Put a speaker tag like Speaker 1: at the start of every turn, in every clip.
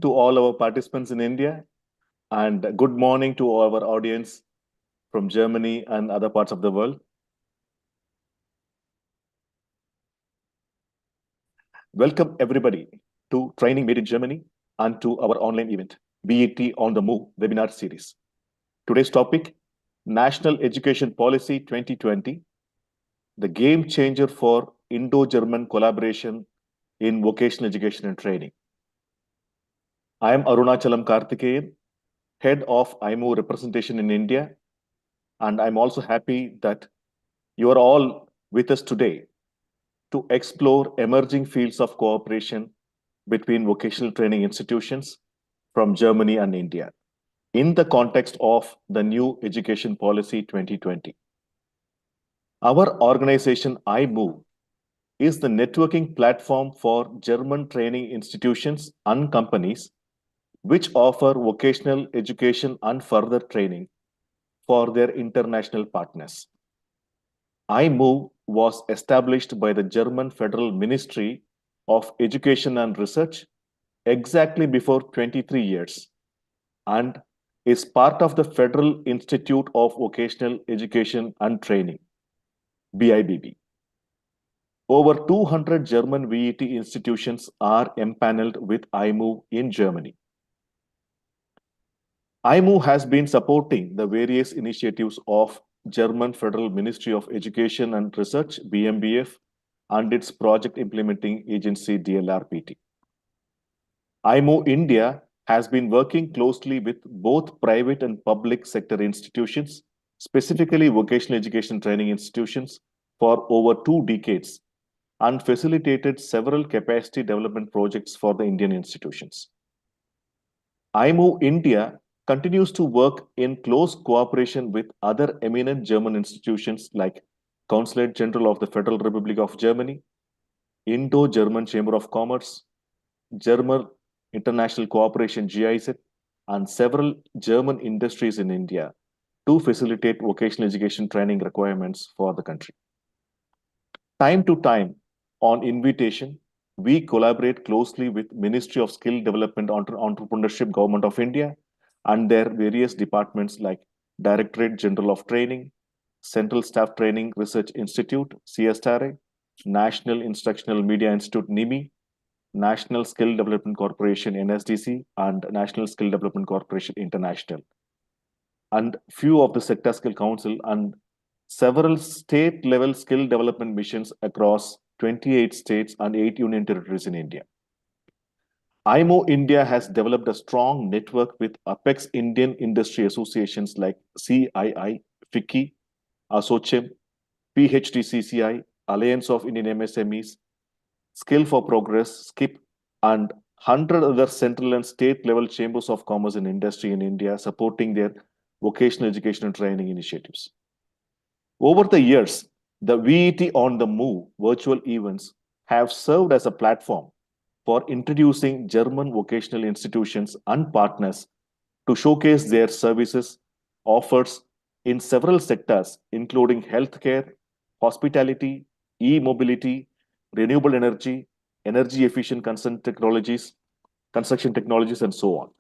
Speaker 1: to all our participants in India, and good morning to our audience from Germany and other parts of the world. Welcome everybody to Training Made in Germany and to our online event, BET on the Move webinar series. Today's topic, National Education Policy 2020, the game changer for Indo-German collaboration in vocational education and training. I am Arunachalam Karthikeyan, head of iMOVE representation in India, and I'm also happy that you are all with us today to explore emerging fields of cooperation between vocational training institutions from Germany and India in the context of the new Education Policy 2020. Our organization iMOVE is the networking platform for German training institutions and companies which offer vocational education and further training for their international partners. iMOVE was established by the German Federal Ministry of Education and Research exactly before 23 years and is part of the Federal Institute of Vocational Education and Training, BIBB. Over 200 German VET institutions are empaneled with iMOVE in Germany. iMOVE has been supporting the various initiatives of German Federal Ministry of Education and Research, BMBF, and its project implementing agency, DLRPT. iMOVE India has been working closely with both private and public sector institutions, specifically vocational education training institutions, for over 2 decades and facilitated several capacity development projects for the Indian institutions. iMOVE India continues to work in close cooperation with other eminent German institutions like Consulate General of the Federal Republic of Germany, Indo-German Chamber of Commerce, German International Cooperation GIZ, and several German industries in India to facilitate vocational education training requirements for the country. Time to time, on invitation, we collaborate closely with Ministry of Skill Development Entrepreneurship, Government of India, and their various departments like Directorate General of Training, Central Staff Training Research Institute, CSTRA, National Instructional Media Institute, NIMI, National Skill Development Corporation, NSDC, and National Skill Development Corporation International, and few of the Sector Skill Council and several state-level skill development missions across 28 states and 8 union territories in India. iMOVE India has developed a strong network with Apex Indian industry associations like CII, FICCI, ASOCHEM, PHDCCI, Alliance of Indian MSMEs, Skill for Progress, SKIP, and 100 other central and state-level chambers of commerce and industry in India supporting their vocational education and training initiatives. Over the years, the VET on the Move virtual events have served as a platform for introducing German vocational institutions and partners to showcase their services offers in several sectors, including healthcare, hospitality, e-mobility, renewable energy, energy efficient construction technologies, and so on.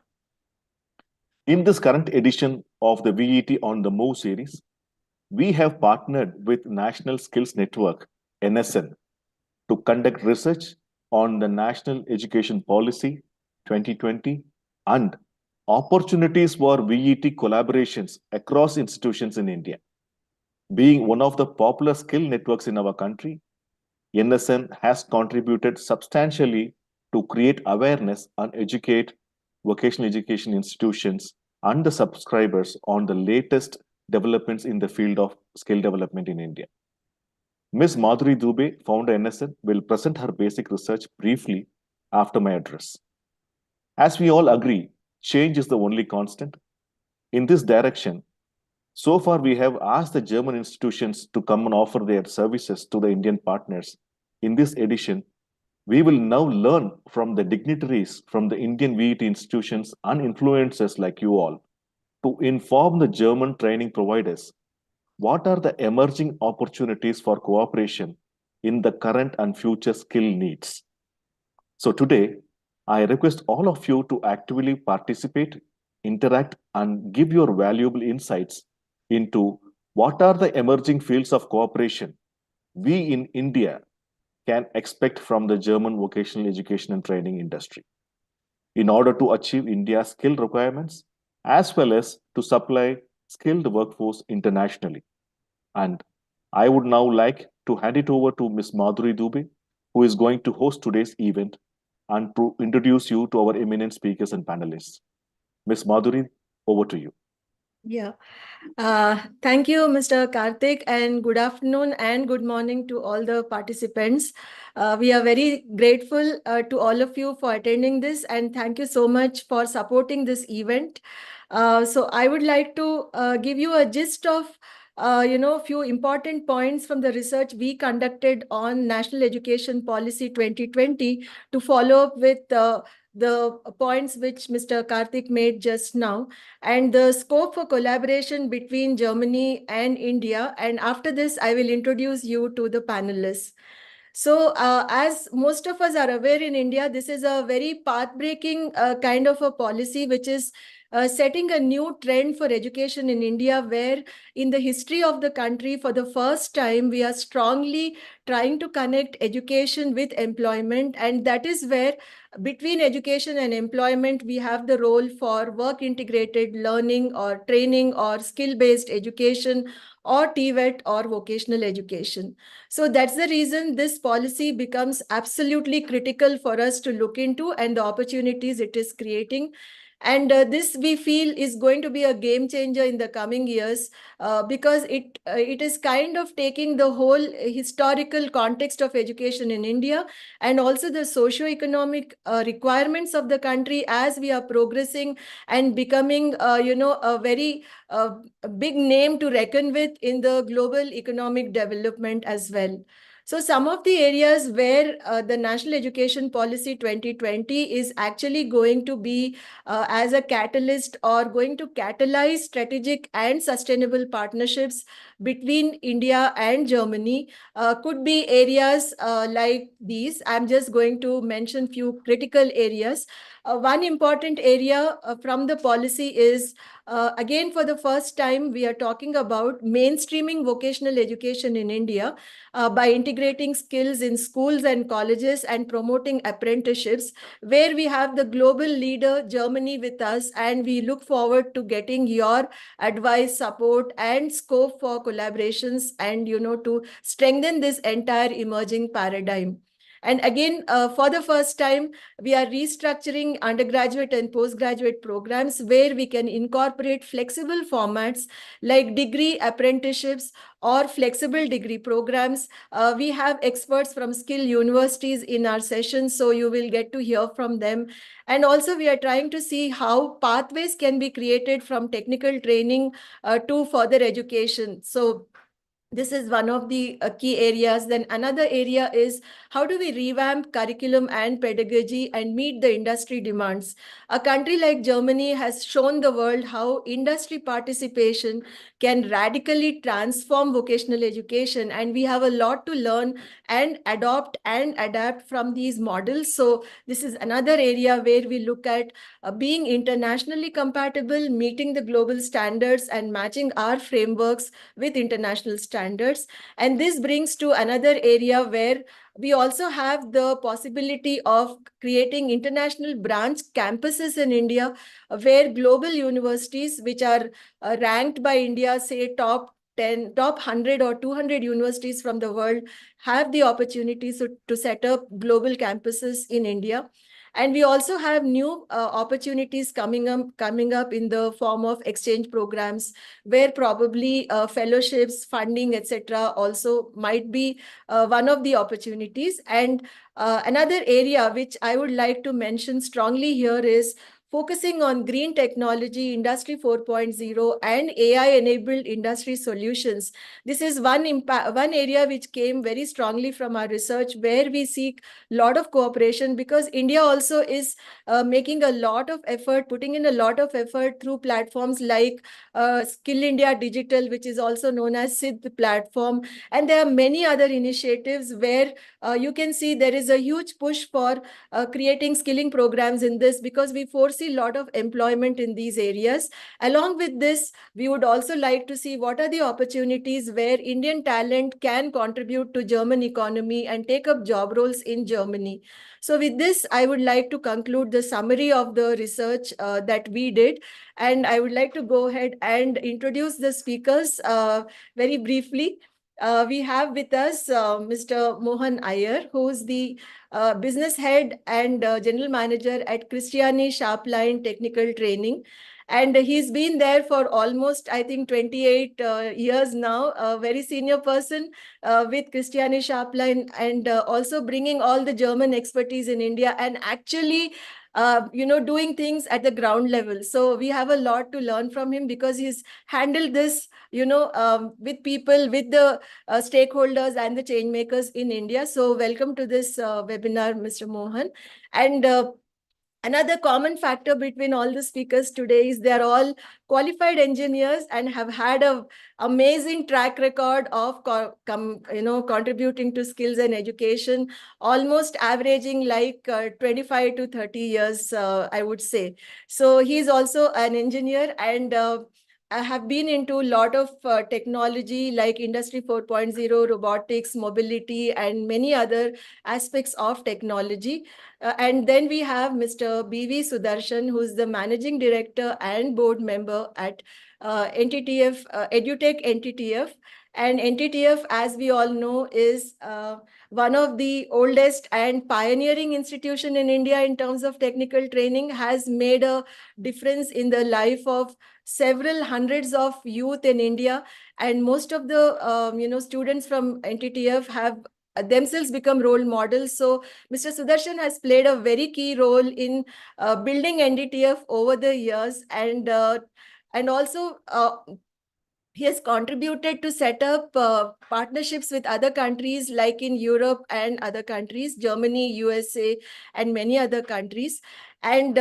Speaker 1: In this current edition of the VET on the Move series, we have partnered with National Skills Network, NSN, to conduct research on the National Education Policy 2020 and opportunities for VET collaborations across institutions in India. Being one of the popular skill networks in our country, NSN has contributed substantially to create awareness and educate vocational education institutions and the subscribers on the latest developments in the field of skill development in India. Ms. Madhuri Dubey, founder NSN, will present her basic research briefly after my address. As we all agree, change is the only constant. In this direction, so far we have asked the German institutions to come and offer their services to the Indian partners. In this edition, we will now learn from the dignitaries from the Indian VET institutions and influencers like you all to inform the German training providers what are the emerging opportunities for cooperation in the current and future skill needs. So today, I request all of you to actively participate, interact, and give your valuable insights into what are the emerging fields of cooperation we in India can expect from the German vocational education and training industry in order to achieve India's skill requirements as well as to supply skilled workforce internationally. And I would now like to hand it over to Ms. Madhuri Dubey, who is going to host today's event and to introduce you to our eminent speakers and panelists. Ms. Madhuri, over to you.
Speaker 2: Yeah. Thank you, Mr. Karthik, and good afternoon and good morning to all the participants. We are very grateful to all of you for attending this, and thank you so much for supporting this event. So I would like to give you a gist of few important points from the research we conducted on National Education Policy 2020 to follow up with the points which Mr. Karthik made just now, and the scope for collaboration between Germany and India. And after this, I will introduce you to the panelists. So, as most of us are aware in India, this is a very path-breaking kind of a policy, which is setting a new trend for education in India, where in the history of the country, for the first time, we are strongly trying to connect education with employment. And that is where between education and employment, we have the role for work integrated learning or training or skill-based education or TVET or vocational education. So that's the reason this policy becomes absolutely critical for us to look into and the opportunities it is creating. And this we feel is going to be a game changer in the coming years because it is kind of taking the whole historical context of education in India and also the socio-economic requirements of the country as we are progressing and becoming, a very big name to reckon with in the global economic development as well. So some of the areas where the National Education Policy 2020 is actually going to be as a catalyst or going to catalyze strategic and sustainable partnerships between India and Germany could be areas like these. I'm just going to mention few critical areas. One important area from the policy is, again, for the first time, we are talking about mainstreaming vocational education in India by integrating skills in schools and colleges and promoting apprenticeships, where we have the global leader, Germany, with us, and we look forward to getting your advice, support, and scope for collaborations and, to strengthen this entire emerging paradigm. And again, for the first time, we are restructuring undergraduate and postgraduate programs where we can incorporate flexible formats like degree apprenticeships or flexible degree programs. We have experts from skill universities in our sessions, so you will get to hear from them. And also, we are trying to see how pathways can be created from technical training to further education. So this is one of the key areas. Then another area is how do we revamp curriculum and pedagogy and meet the industry demands? A country like Germany has shown the world how industry participation can radically transform vocational education, and we have a lot to learn and adopt and adapt from these models. So this is another area where we look at being internationally compatible, meeting the global standards and matching our frameworks with international standards. And this brings to another area where we also have the possibility of creating international branch campuses in India, where global universities, which are ranked by India, say top 10, top 100 or 200 universities from the world, have the opportunities to set up global campuses in India. And we also have new opportunities coming up in the form of exchange programs, where probably fellowships, funding, etc., also might be one of the opportunities. And another area which I would like to mention strongly here is focusing on green technology, Industry 4.0, and AI-enabled industry solutions. This is one area which came very strongly from our research, where we seek a lot of cooperation, because India also is making a lot of effort, putting in a lot of effort through platforms like Skill India Digital, which is also known as Sept platform. And there are many other initiatives where you can see there is a huge push for creating skilling programs in this, because we foresee a lot of employment in these areas. Along with this, we would also like to see what are the opportunities where Indian talent can contribute to German economy and take up job roles in Germany. So with this, I would like to conclude the summary of the research that we did. And I would like to go ahead and introduce the speakers very briefly. We have with us Mr. Mohan Iyer, who is the business head and general manager at Christiani Sharpline Technical Training. And he's been there for almost, I think, 28 years now, a very senior person with Christiani Sharpline, and also bringing all the German expertise in India, and actually doing things at the ground level. So we have a lot to learn from him, because he's handled this, with people, with the stakeholders and the change makers in India. So welcome to this webinar, Mr. Mohan. And another common factor between all the speakers today is they're all qualified engineers and have had an amazing track record of contributing to skills and education, almost averaging like 25 to 30 years, I would say. So he's also an engineer, and I have been into a lot of technology like Industry 4.0, robotics, mobility, and many other aspects of technology. And then we have Mr. B.V. Sudarshan, who's the managing director and board member at NTTF, EduTech NTTF. And NTTF, as we all know, is one of the oldest and pioneering institution in India in terms of technical training, has made a difference in the life of several hundreds of youth in India. And most of the students from NTTF have themselves become role models. So Mr. Sudarshan has played a very key role in building NDTF over the years, and also he has contributed to set up partnerships with other countries like in Europe and other countries, Germany, USA, and many other countries. And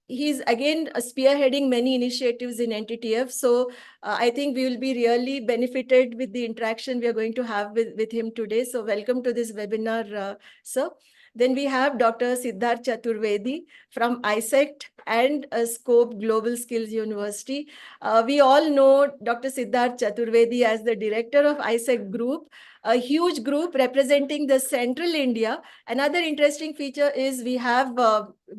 Speaker 2: he's again spearheading many initiatives in NTTF. So I think we will be really benefited with the interaction we are going to have with him today. So welcome to this webinar, sir. Then we have Dr. Siddharth Chaturvedi from ISECT and Scope Global Skills University. We all know Dr. Siddharth Chaturvedi as the director of ISECT Group, a huge group representing the Central India. Another interesting feature is we have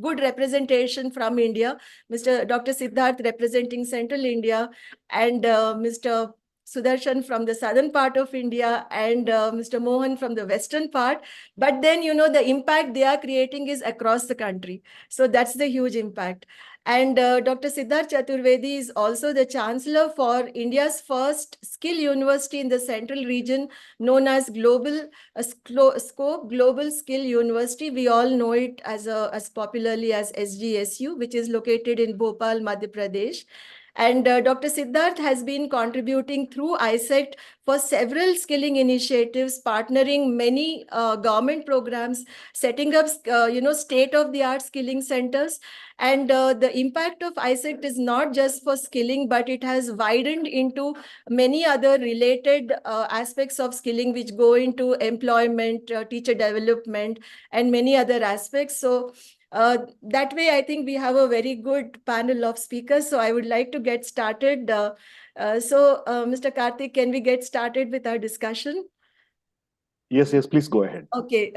Speaker 2: good representation from India. Mr. Dr. Siddharth representing Central India, and Mr. Sudarshan from the southern part of India, and Mr. Mohan from the western part. But then, the impact they are creating is across the country. So that's the huge impact. And Dr. Siddharth Chaturvedi is also the Chancellor for India's first skill university in the central region, known as Scope Global Skill University. We all know it as popularly as SGSU, which is located in Bhopal, Madhya Pradesh. And Dr. Siddharth has been contributing through ISECT for several skilling initiatives, partnering many government programs, setting up, state-of-the-art skilling centers. And the impact of ISECT is not just for skilling, but it has widened into many other related aspects of skilling, which go into employment, teacher development, and many other aspects. So that way, I think we have a very good panel of speakers. So I would like to get started. Mr. Karthik, can we get started with our discussion?
Speaker 1: Yes, please go ahead.
Speaker 2: Okay.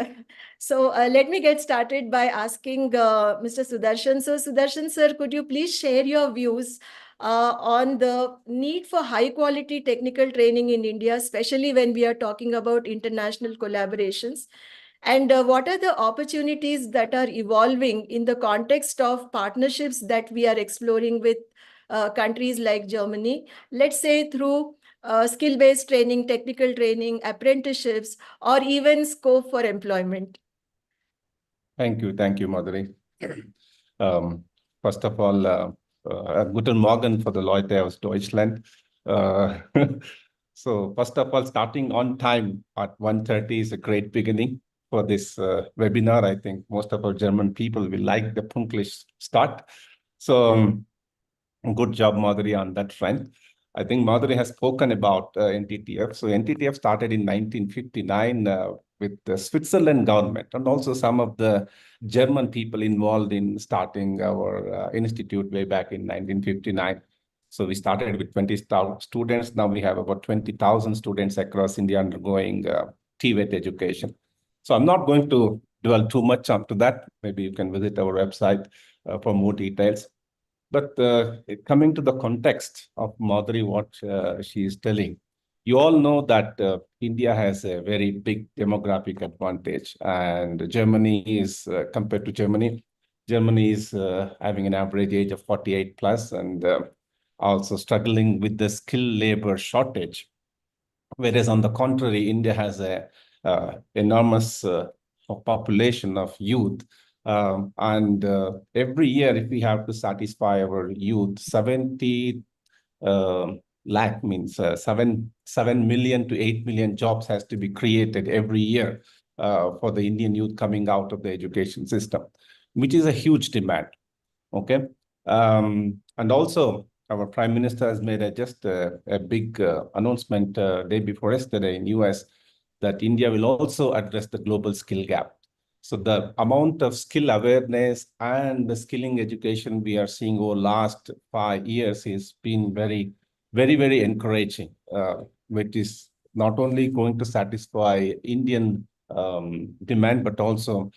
Speaker 2: So let me get started by asking Mr. Sudarshan. So Sudarshan sir, could you please share your views on the need for high quality technical training in India, especially when we are talking about international collaborations? And what are the opportunities that are evolving in the context of partnerships that we are exploring with countries like Germany, let's say through skill-based training, technical training, apprenticeships, or even scope for employment?
Speaker 3: Thank you, Madhuri. First of all, Guten Morgen for the Leute aus Deutschland. So first of all, starting on time at 1:30 is a great beginning for this webinar. I think most of our German people will like the Punktlich start. So good job, Madhuri, on that front. I think Madhuri has spoken about NTTF. So NTTF started in 1959 with the Switzerland government and also some of the German people involved in starting our institute way back in 1959. So we started with 20,000 students. Now we have about 20,000 students across India undergoing TVET education. So I'm not going to dwell too much onto that. Maybe you can visit our website for more details. But coming to the context of Madhuri, what she is telling, you all know that India has a very big demographic advantage, and Germany is, compared to Germany, Germany is having an average age of 48 plus and also struggling with the skilled labor shortage. Whereas on the contrary, India has a enormous population of youth. And every year, if we have to satisfy our youth, 70 lakh means 7 million to 8 million jobs has to be created every year for the Indian youth coming out of the education system, which is a huge demand. Okay. And also, our Prime Minister has made just a big announcement day before yesterday in US that India will also address the global skill gap. So the amount of skill awareness and the skilling education we are seeing over last 5 years has been very, very encouraging, which is not only going to satisfy Indian demand, but also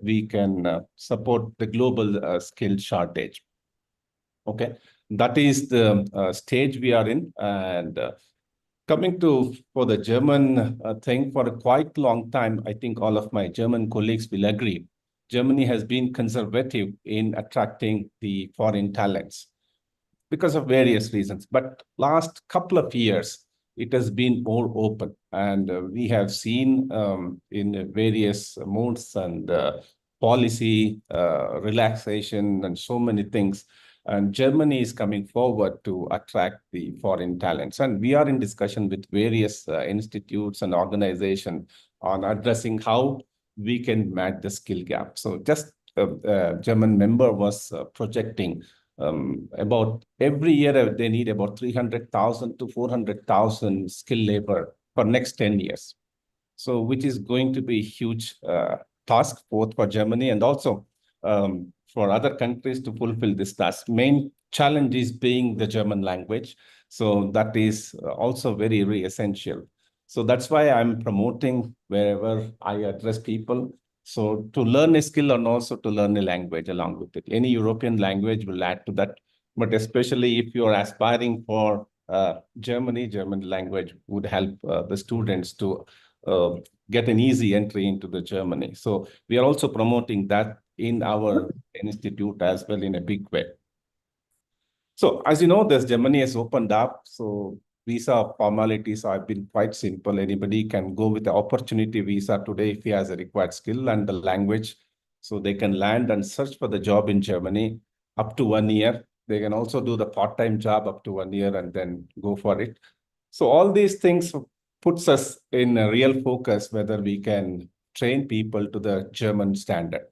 Speaker 3: we can support the global skill shortage. Okay, that is the stage we are in. And coming to for the German thing, for a quite long time, I think all of my German colleagues will agree, Germany has been conservative in attracting the foreign talents because of various reasons. But last couple of years, it has been more open. And we have seen in various modes and policy relaxation and so many things. And Germany is coming forward to attract the foreign talents. And we are in discussion with various institutes and organizations on addressing how we can match the skill gap. So just a German member was projecting about every year they need about 300,000 to 400,000 skilled labor for next 10 years. So which is going to be a huge task both for Germany and also for other countries to fulfill this task. Main challenge is being the German language. So that is also very essential. So that's why I'm promoting wherever I address people. So to learn a skill and also to learn a language along with it. Any European language will add to that. But especially if you're aspiring for German language would help the students to get an easy entry into the Germany. So we are also promoting that in our institute as well in a big way. So as you know, this Germany has opened up. So visa formalities have been quite simple. Anybody can go with the opportunity visa today if he has a required skill and the language. So they can land and search for the job in Germany up to 1 year. They can also do the part-time job up to 1 year and then go for it. So all these things puts us in a real focus whether we can train people to the German standard.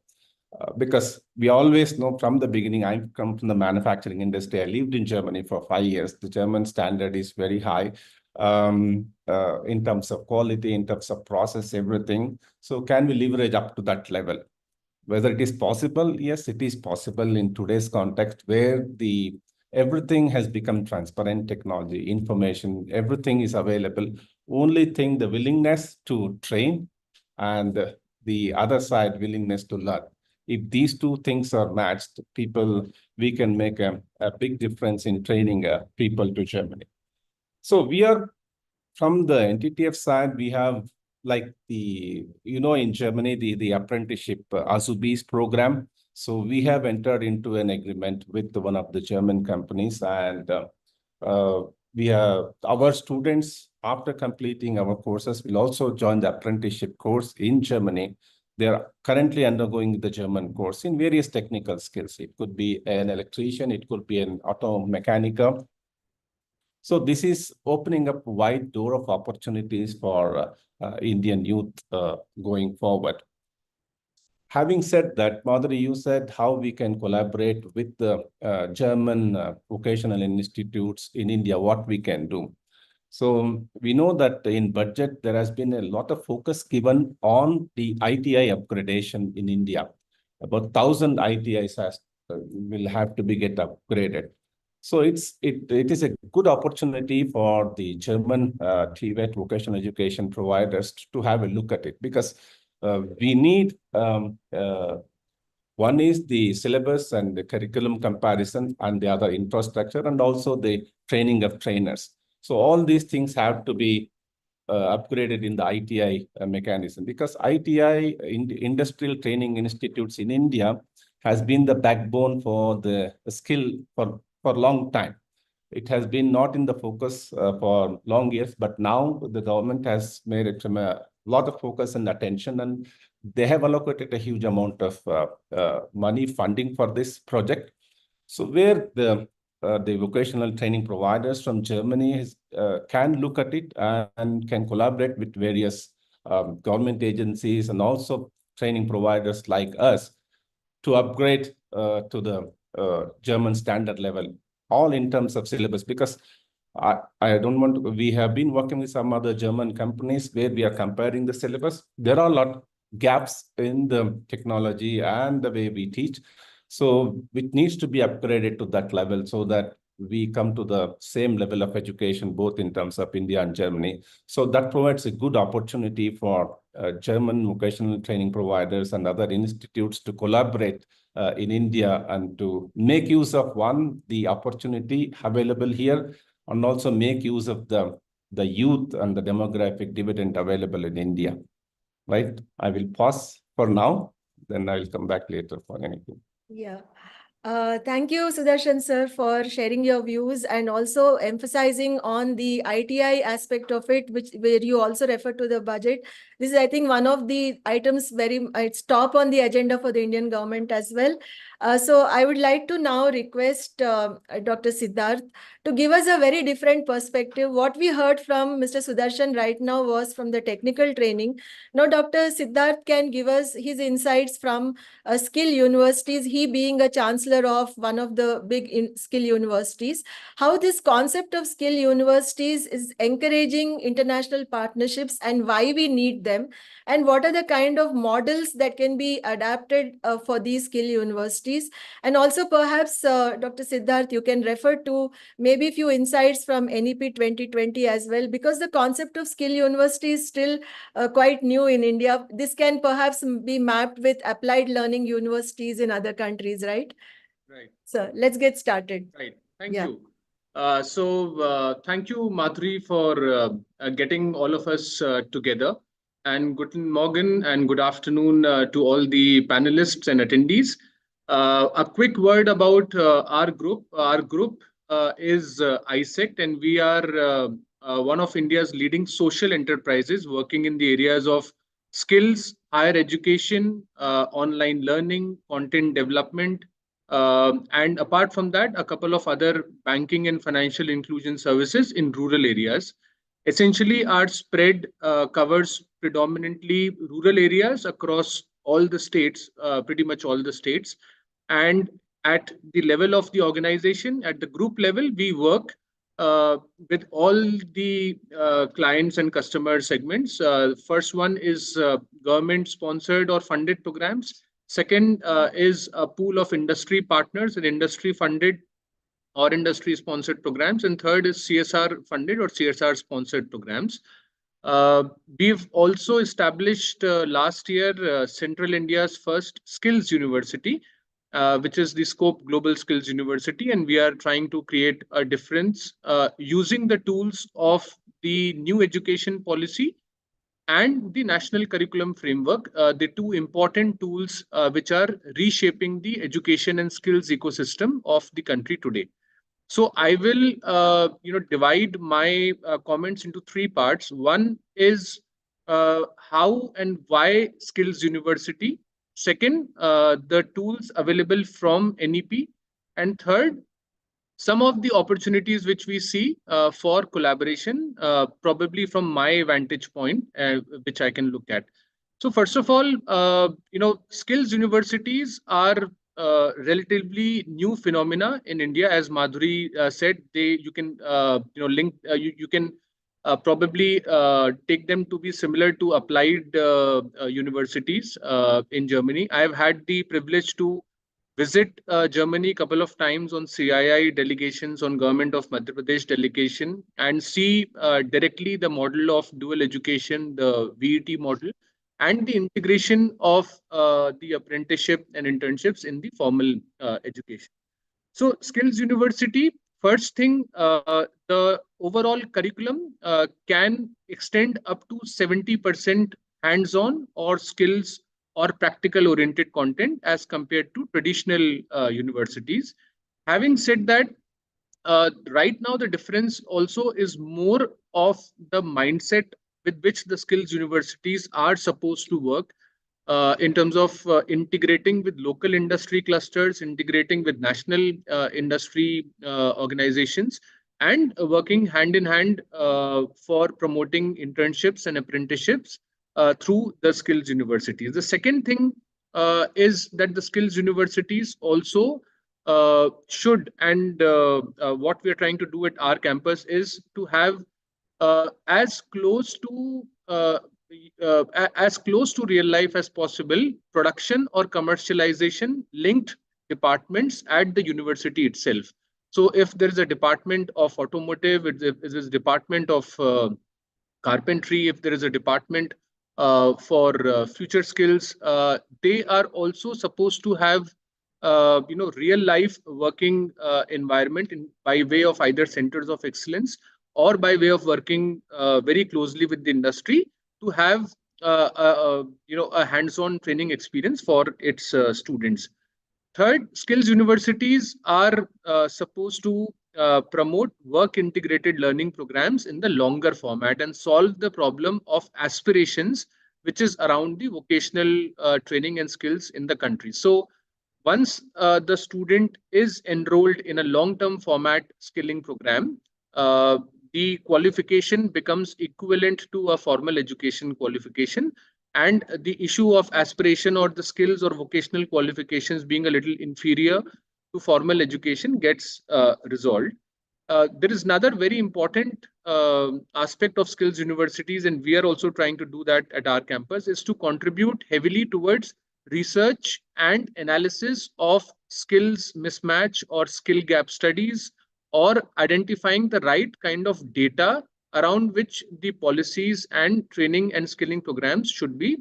Speaker 3: Because we always know from the beginning, I come from the manufacturing industry. I lived in Germany for 5 years. The German standard is very high in terms of quality, in terms of process, everything. So can we leverage up to that level? Whether it is possible? Yes, it is possible in today's context where everything has become transparent technology, information, everything is available. Only thing, the willingness to train and the other side, willingness to learn. If these two things are matched, we can make a big difference in training people to Germany. So we are, from the NTTF side, we have like in Germany, the apprenticeship Azubis program. So we have entered into an agreement with one of the German companies, and we have our students, after completing our courses, will also join the apprenticeship course in Germany. they are currently undergoing the German course in various technical skills. It could be an electrician, it could be an auto mechanic. So this is opening up a wide door of opportunities for Indian youth going forward. Having said that, Madhuri, you said how we can collaborate with the German vocational institutes in India, what we can do. So we know that in budget, there has been a lot of focus given on the ITI upgradation in India. About 1,000 ITIs will have to be get upgraded. So it is a good opportunity for the German TVET vocational education providers to have a look at it, because we need one is the syllabus and the curriculum comparison, and the other infrastructure, and also the training of trainers. So all these things have to be upgraded in the ITI mechanism, because ITI, Industrial Training Institutes in India, has been the backbone for the skill for a long time. It has been not in the focus for long years, but now the government has made it a lot of focus and attention, and they have allocated a huge amount of money funding for this project. So where the vocational training providers from Germany can look at it and can collaborate with various government agencies and also training providers like us to upgrade to the German standard level, all in terms of syllabus. Because I don't want to, we have been working with some other German companies where we are comparing the syllabus. There are a lot of gaps in the technology and the way we teach. So it needs to be upgraded to that level so that we come to the same level of education, both in terms of India and Germany. So that provides a good opportunity for German vocational training providers and other institutes to collaborate in India and to make use of the opportunity available here, and also make use of the youth and the demographic dividend available in India. Right? I will pause for now, then I will come back later for anything.
Speaker 2: Yeah. Thank you, Sudarshan sir, for sharing your views and also emphasizing on the ITI aspect of it, where you also refer to the budget. This is, I think, one of the items it's top on the agenda for the Indian government as well. So I would like to now request Dr. Siddharth to give us a very different perspective. What we heard from Mr. Sudarshan right now was from the technical training. Now, Dr. Siddharth can give us his insights from skill universities, he being a chancellor of one of the big skill universities, how this concept of skill universities is encouraging international partnerships and why we need them, and what are the kind of models that can be adapted for these skill universities. And also perhaps, Dr. Siddharth, you can refer to maybe a few insights from NEP 2020 as well, because the concept of skill university is still quite new in India. This can perhaps be mapped with applied learning universities in other countries, right?
Speaker 4: Right.
Speaker 2: So let's get started.
Speaker 4: Right. Thank you. Thank you, Madhuri, for getting all of us together. And guten Morgen and good afternoon to all the panelists and attendees. A quick word about our group. Our group is ISECT, and we are one of India's leading social enterprises working in the areas of skills, higher education, online learning, content development, and apart from that, a couple of other banking and financial inclusion services in rural areas. Essentially, our spread covers predominantly rural areas across all the states, pretty much all the states. And at the level of the organization, at the group level, we work with all the clients and customer segments. First one is government-sponsored or funded programs. Second is a pool of industry partners and industry-funded or industry-sponsored programs. And third is CSR-funded or CSR-sponsored programs. We've also established last year Central India's first skills university, which is the Scope Global Skills University. And we are trying to create a difference using the tools of the new education policy and the national curriculum framework, the two important tools which are reshaping the education and skills ecosystem of the country today. So I will divide my comments into three parts. One is how and why Skills University. Second, the tools available from NEP. And third, some of the opportunities which we see for collaboration, probably from my vantage point, which I can look at. So first of all, skills universities are relatively new phenomena in India. As Madhuri said, you can link you can probably take them to be similar to applied universities in Germany. I have had the privilege to visit Germany a couple of times on CII delegations, on Government of Madhya Pradesh delegation, and see directly the model of dual education, the VET model, and the integration of the apprenticeship and internships in the formal education. So Skills University, first thing, the overall curriculum can extend up to 70% hands-on or skills or practical oriented content as compared to traditional universities. Having said that, right now the difference also is more of the mindset with which the skills universities are supposed to work, in terms of integrating with local industry clusters, integrating with national industry organizations, and working hand in hand for promoting internships and apprenticeships through the skills universities. The second thing is that the skills universities also should, and what we are trying to do at our campus is to have as close to real life as possible production or commercialization linked departments at the university itself. So if there is a department of automotive, if there is a department of carpentry, if there is a department for future skills, they are also supposed to have real life working environment by way of either centers of excellence or by way of working very closely with the industry to have a hands-on training experience for its students. Third, skills universities are supposed to promote work integrated learning programs in the longer format and solve the problem of aspirations which is around the vocational training and skills in the country. So once the student is enrolled in a long-term format skilling program, the qualification becomes equivalent to a formal education qualification, and the issue of aspiration or the skills or vocational qualifications being a little inferior to formal education gets resolved. There is another very important aspect of skills universities, and we are also trying to do that at our campus, is to contribute heavily towards research and analysis of skills mismatch or skill gap studies, or identifying the right kind of data around which the policies and training and skilling programs should be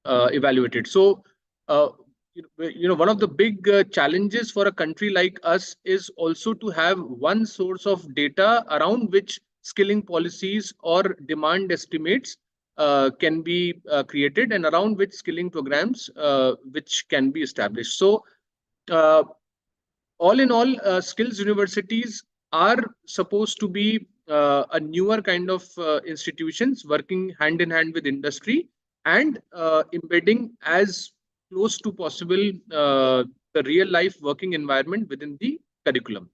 Speaker 4: evaluated. So, one of the big challenges for a country like us is also to have one source of data around which skilling policies or demand estimates can be created, and around which skilling programs which can be established. So, all in all, skills universities are supposed to be a newer kind of institutions working hand in hand with industry and embedding as close to possible the real life working environment within the curriculum.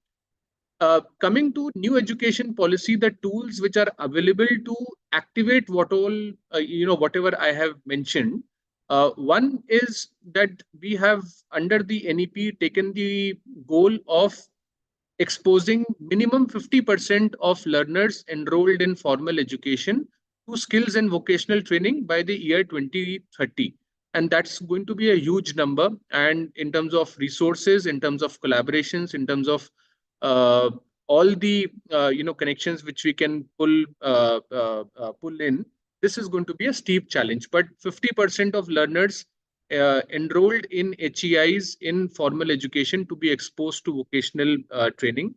Speaker 4: Coming to new education policy, the tools which are available to activate whatever I have mentioned. One is that we have, under the NEP, taken the goal of exposing minimum 50% of learners enrolled in formal education to skills and vocational training by the year 2030. And that's going to be a huge number. And in terms of resources, in terms of collaborations, in terms of all the connections which we can pull in, this is going to be a steep challenge. But 50% of learners enrolled in HEIs in formal education to be exposed to vocational training.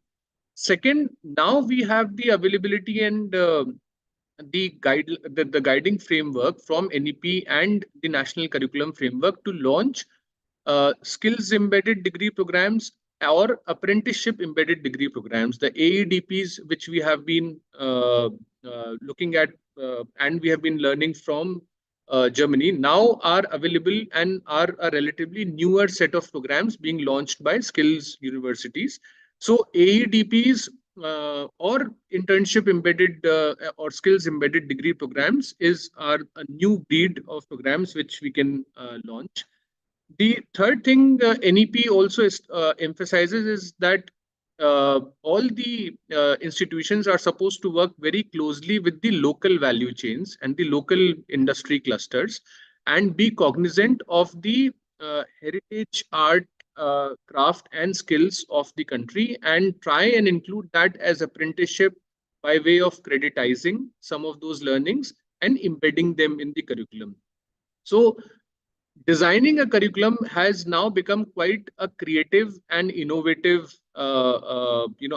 Speaker 4: Second, now we have the availability and the guiding framework from NEP and the National Curriculum Framework to launch skills embedded degree programs or apprenticeship embedded degree programs, the AEDPs, which we have been looking at and we have been learning from Germany now are available and are a relatively newer set of programs being launched by skills universities. So AEDPs or internship embedded or skills embedded degree programs are a new breed of programs which we can launch. The third thing NEP also emphasizes is that all the institutions are supposed to work very closely with the local value chains and the local industry clusters and be cognizant of the heritage, art, craft and skills of the country and try and include that as apprenticeship by way of creditizing some of those learnings and embedding them in the curriculum. So designing a curriculum has now become quite a creative and innovative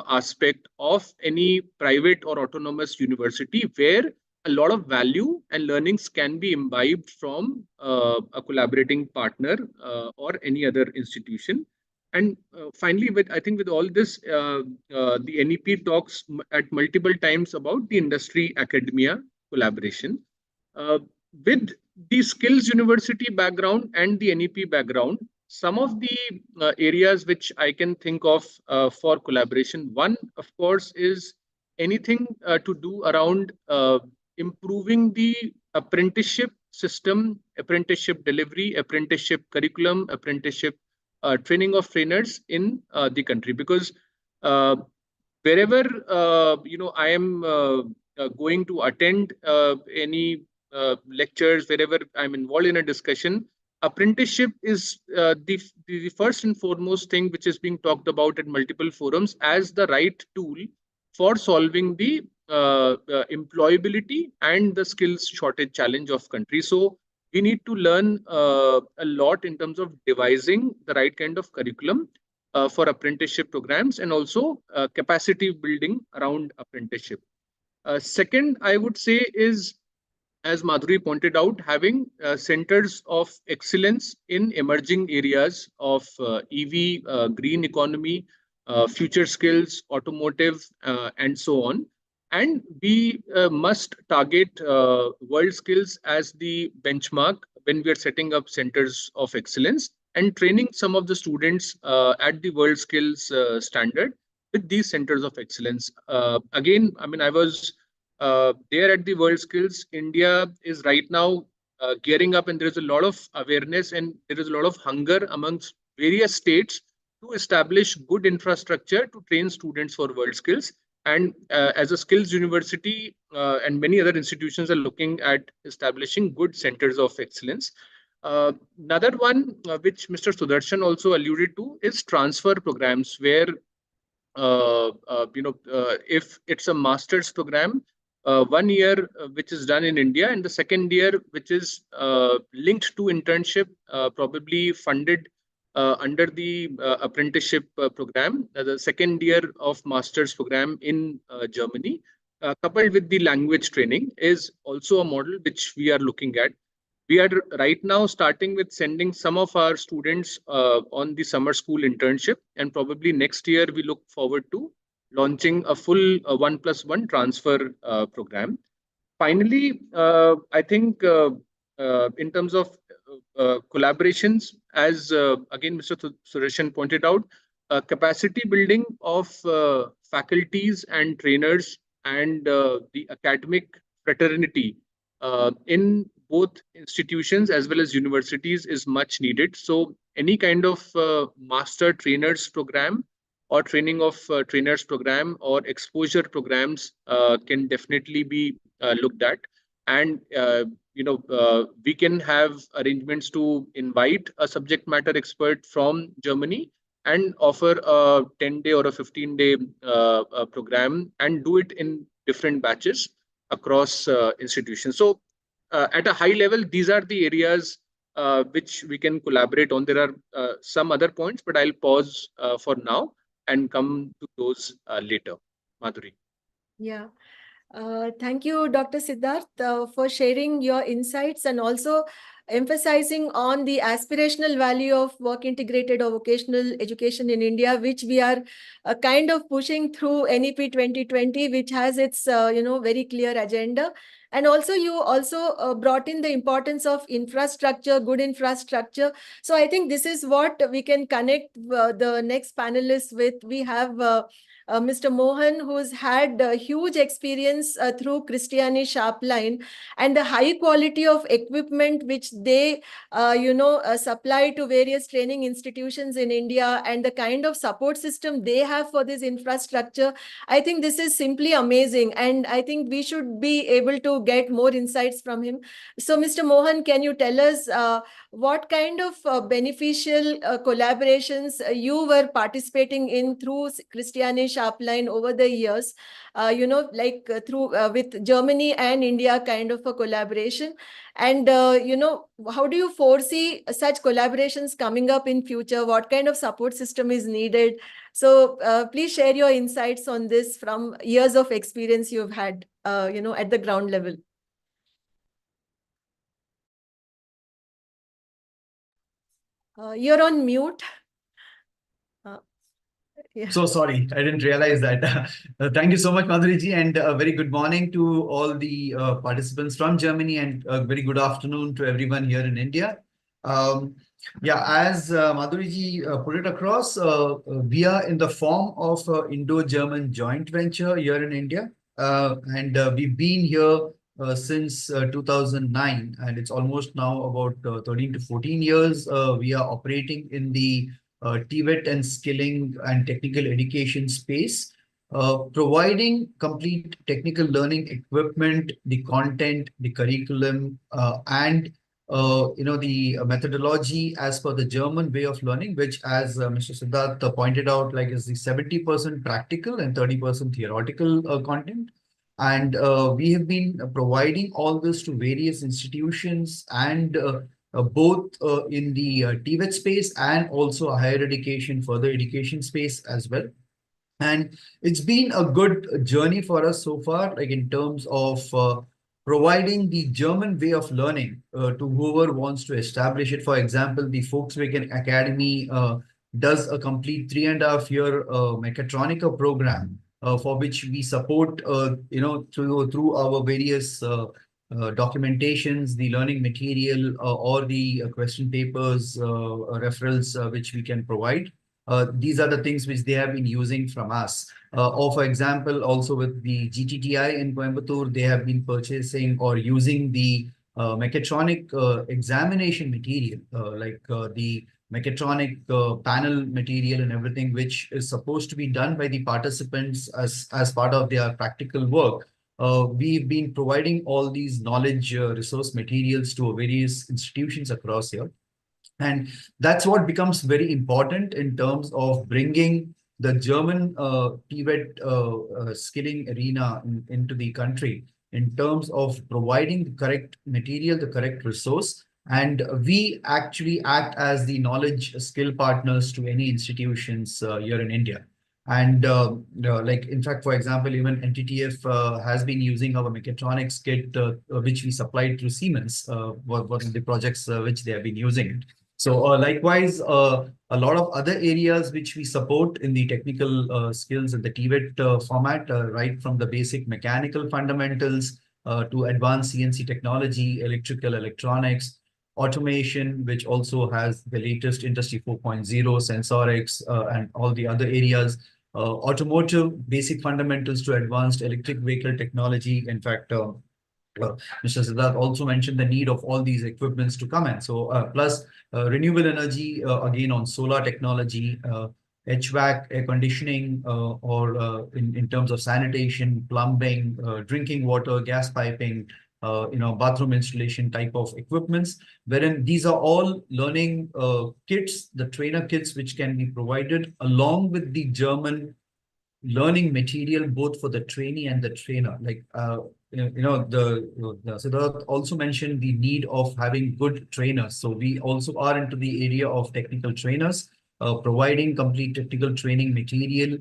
Speaker 4: aspect of any private or autonomous university where a lot of value and learnings can be imbibed from a collaborating partner or any other institution. And finally, I think with all this, the NEP talks at multiple times about the industry academia collaboration. With the skills university background and the NEP background, some of the areas which I can think of for collaboration, one, of course, is anything to do around improving the apprenticeship system, apprenticeship delivery, apprenticeship curriculum, apprenticeship training of trainers in the country. Because wherever I am going to attend any lectures, wherever I'm involved in a discussion, apprenticeship is the first and foremost thing which is being talked about at multiple forums as the right tool for solving the employability and the skills shortage challenge of country. So we need to learn a lot in terms of devising the right kind of curriculum for apprenticeship programs and also capacity building around apprenticeship. Second, I would say is, as Madhuri pointed out, having centers of excellence in emerging areas of EV, green economy, future skills, automotive, and so on. And we must target world skills as the benchmark when we are setting up centers of excellence and training some of the students at the world skills standard with these centers of excellence. Again, I mean, I was there at the World Skills. India is right now gearing up, and there is a lot of awareness and there is a lot of hunger amongst various states to establish good infrastructure to train students for world skills. And as a skills university and many other institutions are looking at establishing good centers of excellence. Another one which Mr. Sudarshan also alluded to is transfer programs where if it's a master's program, 1 year which is done in India, and the second year which is linked to internship, probably funded under the apprenticeship program, the second year of master's program in Germany, coupled with the language training, is also a model which we are looking at. We are right now starting with sending some of our students on the summer school internship, and probably next year we look forward to launching a full 1+1 transfer program. Finally, I think in terms of collaborations, as again Mr. Sudarshan pointed out, capacity building of faculties and trainers and the academic fraternity in both institutions as well as universities is much needed. So any kind of master trainers program or training of trainers program or exposure programs can definitely be looked at. And we can have arrangements to invite a subject matter expert from Germany and offer a 10-day or a 15-day program and do it in different batches across institutions. So at a high level, these are the areas which we can collaborate on. There are some other points, but I'll pause for now and come to those later. Madhuri.
Speaker 2: Yeah. Thank you, Dr. Siddharth, for sharing your insights and also emphasizing on the aspirational value of work integrated or vocational education in India, which we are kind of pushing through NEP 2020, which has its very clear agenda. And also you also brought in the importance of infrastructure, good infrastructure. So I think this is what we can connect the next panelists with. We have Mr. Mohan, who's had huge experience through Christiani Sharpline, and the high quality of equipment which they supply to various training institutions in India, and the kind of support system they have for this infrastructure. I think this is simply amazing, and I think we should be able to get more insights from him. So Mr. Mohan, can you tell us what kind of beneficial collaborations you were participating in through Christiani Sharpline over the years, through with Germany and India kind of a collaboration? And, how do you foresee such collaborations coming up in future? What kind of support system is needed? So please share your insights on this from years of experience you've had, at the ground level. You're on mute. Yeah.
Speaker 5: So sorry, I didn't realize that. Thank you so much, Madhuriji, and a very good morning to all the participants from Germany, and a very good afternoon to everyone here in India. Yeah, as Madhuriji put it across, we are in the form of Indo-German joint venture here in India, and we've been here since 2009, and it's almost now about 13 to 14 years. We are operating in the TVET and skilling and technical education space, providing complete technical learning equipment, the content, the curriculum, and the methodology as per the German way of learning, which, as Mr. Siddharth pointed out, like is the 70% practical and 30% theoretical content. And we have been providing all this to various institutions, and both in the TVET space and also higher education, further education space as well. And it's been a good journey for us so far, like in terms of providing the German way of learning to whoever wants to establish it. For example, the Volkswagen Academy does a complete 3.5-year mechatronica program for which we support, through our various documentations, the learning material, or the question papers, referrals which we can provide. These are the things which they have been using from us. Or for example, also with the GTTI in Coimbatore, they have been purchasing or using the mechatronic examination material, the mechatronic panel material and everything, which is supposed to be done by the participants as part of their practical work. We've been providing all these knowledge resource materials to various institutions across here. And that's what becomes very important in terms of bringing the German TVET skilling arena into the country, in terms of providing the correct material, the correct resource. And we actually act as the knowledge skill partners to any institutions here in India. And in fact, for example, even NTTF has been using our mechatronics kit, which we supplied through Siemens, one of the projects which they have been using. So likewise, a lot of other areas which we support in the technical skills in the TVET format, right from the basic mechanical fundamentals to advanced CNC technology, electrical, electronics, automation, which also has the latest Industry 4.0, sensorics, and all the other areas, automotive, basic fundamentals to advanced electric vehicle technology. In fact, Mr. Siddharth also mentioned the need of all these equipments to come in. So plus renewable energy, again on solar technology, HVAC, air conditioning, or in terms of sanitation, plumbing, drinking water, gas piping, bathroom installation type of equipments, wherein these are all learning kits, the trainer kits, which can be provided along with the German learning material, both for the trainee and the trainer. Like, Siddharth also mentioned the need of having good trainers. So we also are into the area of technical trainers, providing complete technical training material,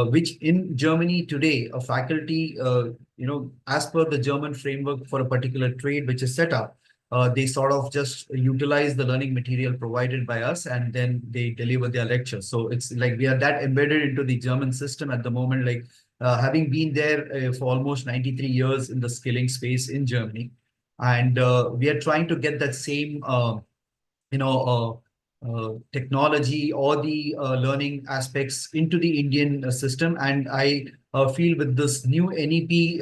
Speaker 5: which in Germany today, a faculty, as per the German framework for a particular trade which is set up, they sort of just utilize the learning material provided by us, and then they deliver their lectures. So it's like we are that embedded into the German system at the moment, like having been there for almost 93 years in the skilling space in Germany. And we are trying to get that same technology or the learning aspects into the Indian system. And I feel with this new NEP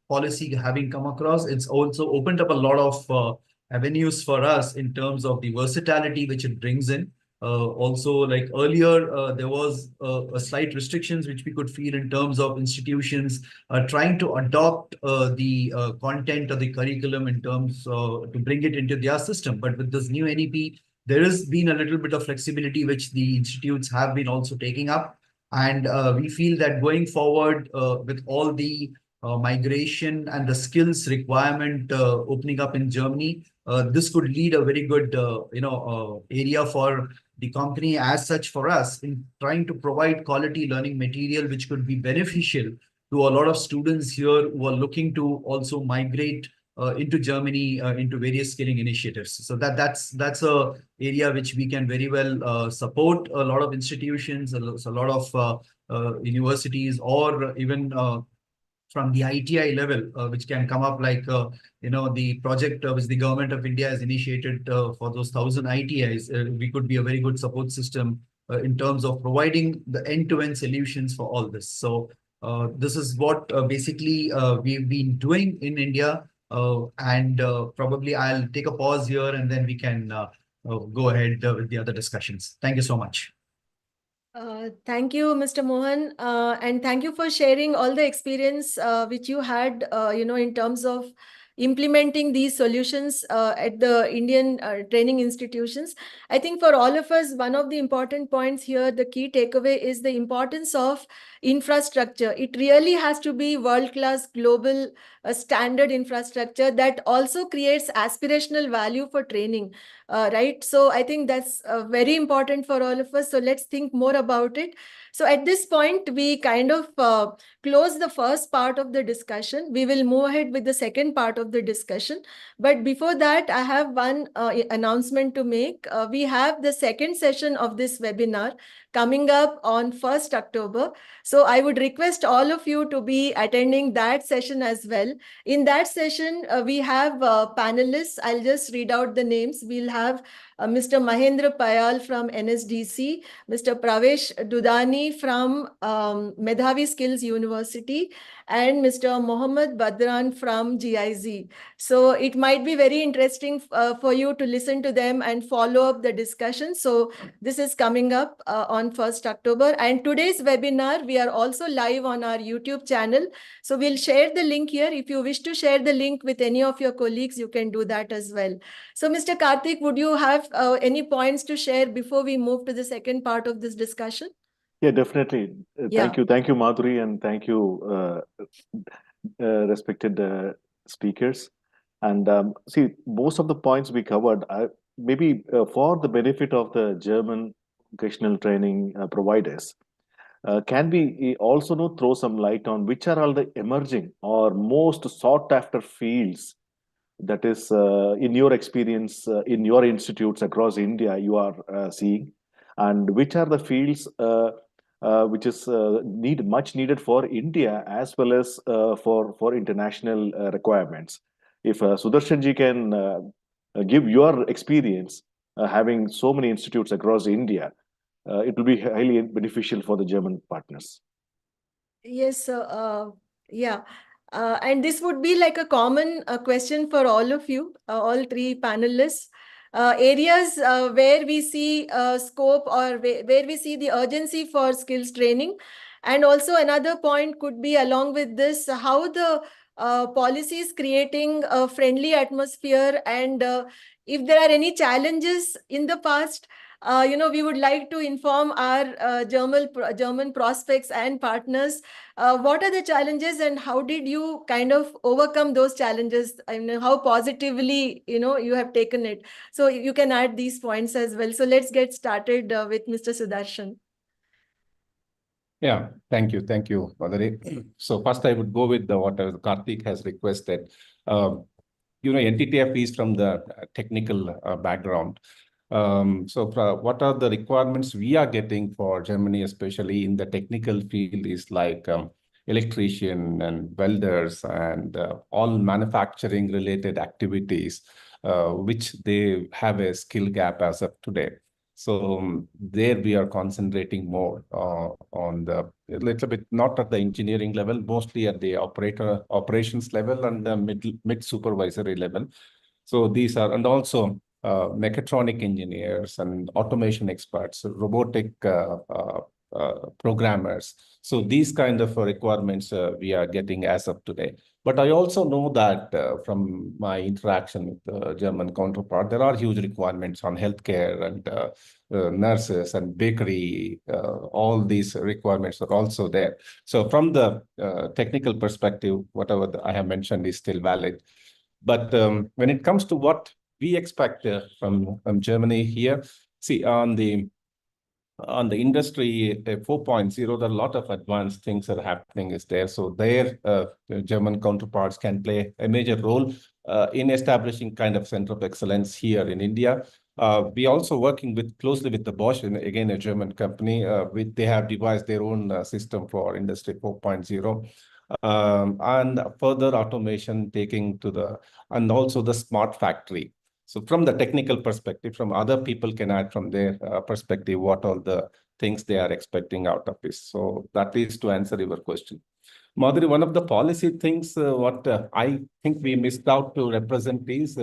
Speaker 5: policy having come across, it's also opened up a lot of avenues for us in terms of the versatility which it brings in. Also, like earlier, there was a slight restrictions which we could feel in terms of institutions trying to adopt the content of the curriculum in terms to bring it into their system. But with this new NEP, there has been a little bit of flexibility which the institutes have been also taking up. And we feel that going forward with all the migration and the skills requirement opening up in Germany, this could lead a very good area for the company as such for us in trying to provide quality learning material which could be beneficial to a lot of students here who are looking to also migrate into Germany into various skilling initiatives. So that's a area which we can very well support a lot of institutions, a lot of universities, or even from the ITI level, which can come up like, the project which the government of India has initiated for those 1,000 ITIs. We could be a very good support system in terms of providing the end-to-end solutions for all this. So this is what basically we've been doing in India. And probably I'll take a pause here and then we can go ahead with the other discussions. Thank you so much.
Speaker 2: Thank you, Mr. Mohan, and thank you for sharing all the experience which you had, in terms of implementing these solutions at the Indian training institutions. I think for all of us, one of the important points here, the key takeaway is the importance of infrastructure. It really has to be world-class, global, standard infrastructure that also creates aspirational value for training. Right? So I think that's very important for all of us. So let's think more about it. So at this point, we kind of close the first part of the discussion. We will move ahead with the second part of the discussion. But before that, I have one announcement to make. We have the second session of this webinar coming up on 1st October. So I would request all of you to be attending that session as well. In that session, we have panelists. I'll just read out the names. We'll have Mr. Mahendra Payal from NSDC, Mr. Pravesh Dudani from Medhavi Skills University, and Mr. Mohammad Badran from GIZ. So it might be very interesting for you to listen to them and follow up the discussion. So this is coming up on 1st October. And today's webinar, we are also live on our YouTube channel. So we'll share the link here. If you wish to share the link with any of your colleagues, you can do that as well. So Mr. Karthik, would you have any points to share before we move to the second part of this discussion?
Speaker 1: Yeah, definitely. Thank you, Madhuri, and thank you, respected speakers. And see, most of the points we covered, maybe for the benefit of the German vocational training providers, can we also throw some light on which are all the emerging or most sought after fields that is in your experience in your institutes across India you are seeing, and which are the fields which is much needed for India as well as for international requirements. If Sudarshanji can give your experience having so many institutes across India, it will be highly beneficial for the German partners.
Speaker 2: Yes, yeah. And this would be like a common question for all of you, all three panelists. Areas where we see scope or where we see the urgency for skills training. And also another point could be along with this, how the policy is creating a friendly atmosphere, and if there are any challenges in the past, we would like to inform our German prospects and partners. What are the challenges and how did you kind of overcome those challenges? I mean, how positively, you have taken it. So you can add these points as well. So let's get started with Mr. Sudarshan.
Speaker 3: Yeah, thank you, Madhuri. So first I would go with what Karthik has requested. NTTF is from the technical background. So what are the requirements we are getting for Germany, especially in the technical field, is like electrician and welders and all manufacturing related activities, which they have a skill gap as of today. So there we are concentrating more on the a little bit, not at the engineering level, mostly at the operations level and the mid supervisory level. So these are, and also mechatronic engineers and automation experts, robotic programmers. So these kind of requirements we are getting as of today. But I also know that from my interaction with the German counterpart, there are huge requirements on healthcare and nurses and bakery. All these requirements are also there. So from the technical perspective, whatever I have mentioned is still valid. But when it comes to what we expect from Germany here, see, on the industry 4.0, there are a lot of advanced things that are happening is there. So their German counterparts can play a major role in establishing kind of center of excellence here in India. We also working closely with the Bosch, and again, a German company. They have devised their own system for Industry 4.0. And further automation taking to and also the smart factory. So from the technical perspective, from other people can add from their perspective what all the things they are expecting out of this. So that is to answer your question. Madhuri, one of the policy things what I think we missed out to represent is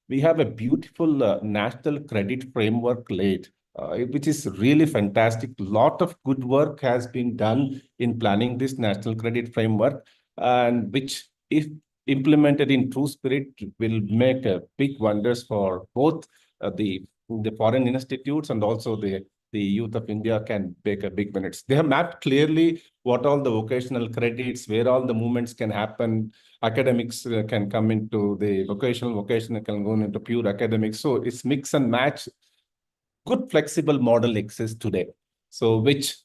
Speaker 3: we have a beautiful national credit framework laid, which is really fantastic. A lot of good work has been done in planning this national credit framework, and which, if implemented in true spirit, will make big wonders for both the foreign institutes and also the youth of India can make a big minutes. They have mapped clearly what all the vocational credits, where all the movements can happen. Academics can come into the vocational can go into pure academics. So it's mix and match. Good flexible model exists today. So which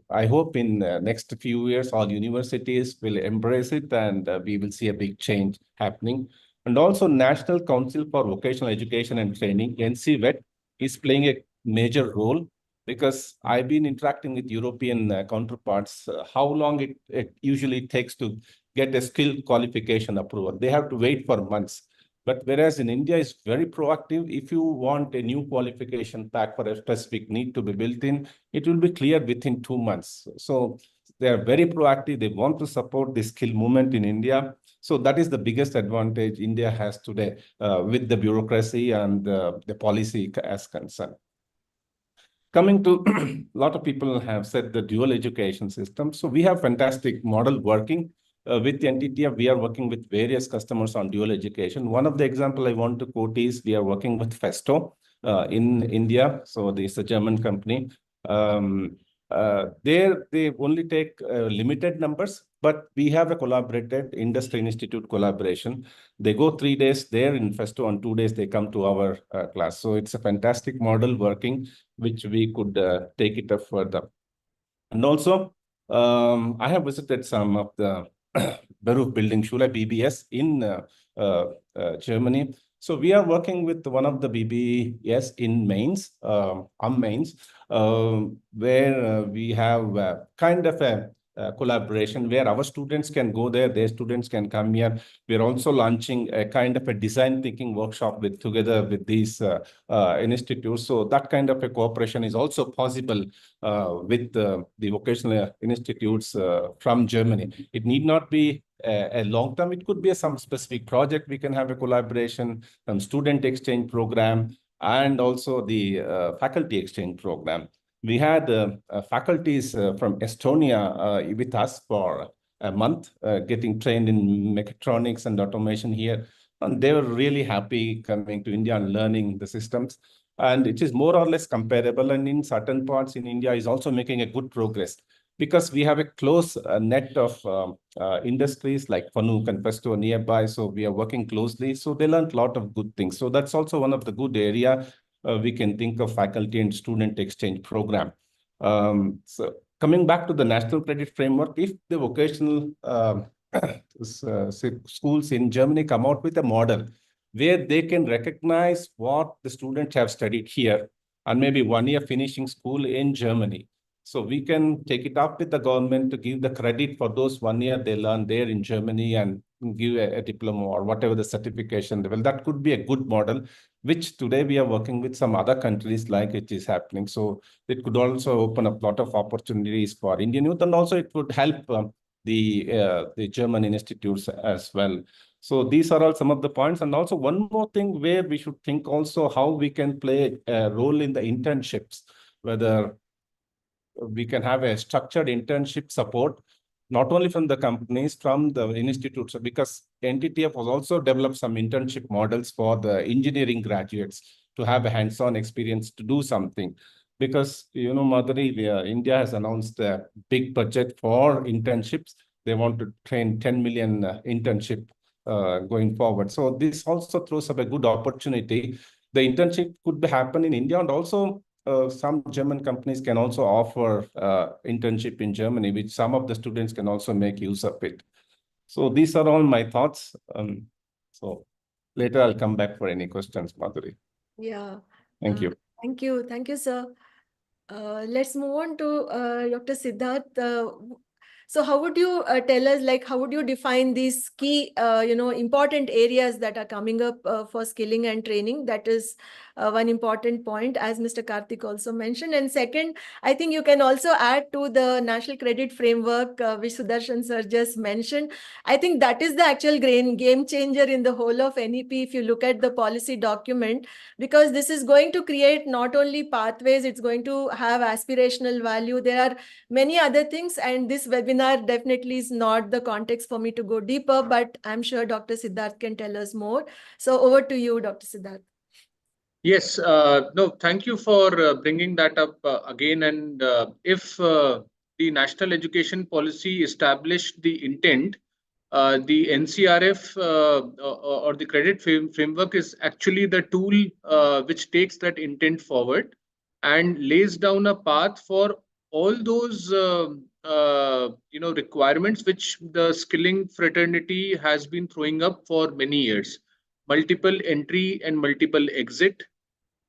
Speaker 3: I hope in the next few years, all universities will embrace it, and we will see a big change happening. And also National Council for Vocational Education and Training, NCVET, is playing a major role, because I've been interacting with European counterparts, how long it usually takes to get a skill qualification approval. They have to wait for months. But whereas in India is very proactive, if you want a new qualification pack for a specific need to be built in, it will be clear within 2 months. So they are very proactive. They want to support the skill movement in India. So that is the biggest advantage India has today with the bureaucracy and the policy as concerned. Coming to, a lot of people have said the dual education system. So we have fantastic model working. With NTTF, we are working with various customers on dual education. One of the example I want to quote is we are working with Festo in India. So this is a German company. There they only take limited numbers, but we have a collaborated industry institute collaboration. They go 3 days there in Festo, and 2 days they come to our class. So it's a fantastic model working, which we could take it up further. And also, I have visited some of the Beruf Building Schule, BBS, in Germany. So we are working with one of the BBS in Mainz, Mainz, where we have kind of a collaboration where our students can go there, their students can come here. We're also launching a kind of a design thinking workshop together with these institutes. So that kind of a cooperation is also possible with the vocational institutes from Germany. It need not be a long term. It could be some specific project. We can have a collaboration, some student exchange program, and also the faculty exchange program. We had faculties from Estonia with us for a month, getting trained in mechatronics and automation here. And they were really happy coming to India and learning the systems. And it is more or less comparable. And in certain parts in India is also making a good progress, because we have a close net of industries like Fanuc and Festo nearby. So we are working closely. So they learned a lot of good things. So that's also one of the good area. We can think of faculty and student exchange program. So coming back to the national credit framework, if the vocational schools in Germany come out with a model where they can recognize what the students have studied here and maybe 1 year finishing school in Germany. So we can take it up with the government to give the credit for those 1 year they learned there in Germany and give a diploma or whatever the certification level. That could be a good model, which today we are working with some other countries like it is happening. So it could also open up a lot of opportunities for Indian youth, and also it would help the German institutes as well. So these are all some of the points. And also one more thing where we should think also how we can play a role in the internships, whether we can have a structured internship support, not only from the companies, from the institutes, because NTTF has also developed some internship models for the engineering graduates to have a hands-on experience to do something. Because, you know, Madhuri, India has announced a big budget for internships. They want to train 10 million internship going forward. So this also throws up a good opportunity. The internship could happen in India, and also some German companies can also offer internship in Germany, which some of the students can also make use of it. So these are all my thoughts. So later I'll come back for any questions, Madhuri.
Speaker 2: Yeah.
Speaker 3: Thank you.
Speaker 2: Thank you. Thank you, sir. Let's move on to Dr. Siddharth. So how would you tell us, like, how would you define these key, important areas that are coming up for skilling and training? That is one important point, as Mr. Karthik also mentioned. And second, I think you can also add to the National Credit Framework, which Sudarshan sir just mentioned. I think that is the actual game changer in the whole of NEP, if you look at the policy document, because this is going to create not only pathways, it's going to have aspirational value. There are many other things, and this webinar definitely is not the context for me to go deeper, but I'm sure Dr. Siddharth can tell us more. So over to you, Dr. Siddharth.
Speaker 4: Yes, no, thank you for bringing that up again. And if the national education policy established the intent, the NCRF or the credit framework is actually the tool which takes that intent forward and lays down a path for all those requirements which the skilling fraternity has been throwing up for many years. Multiple entry and multiple exit,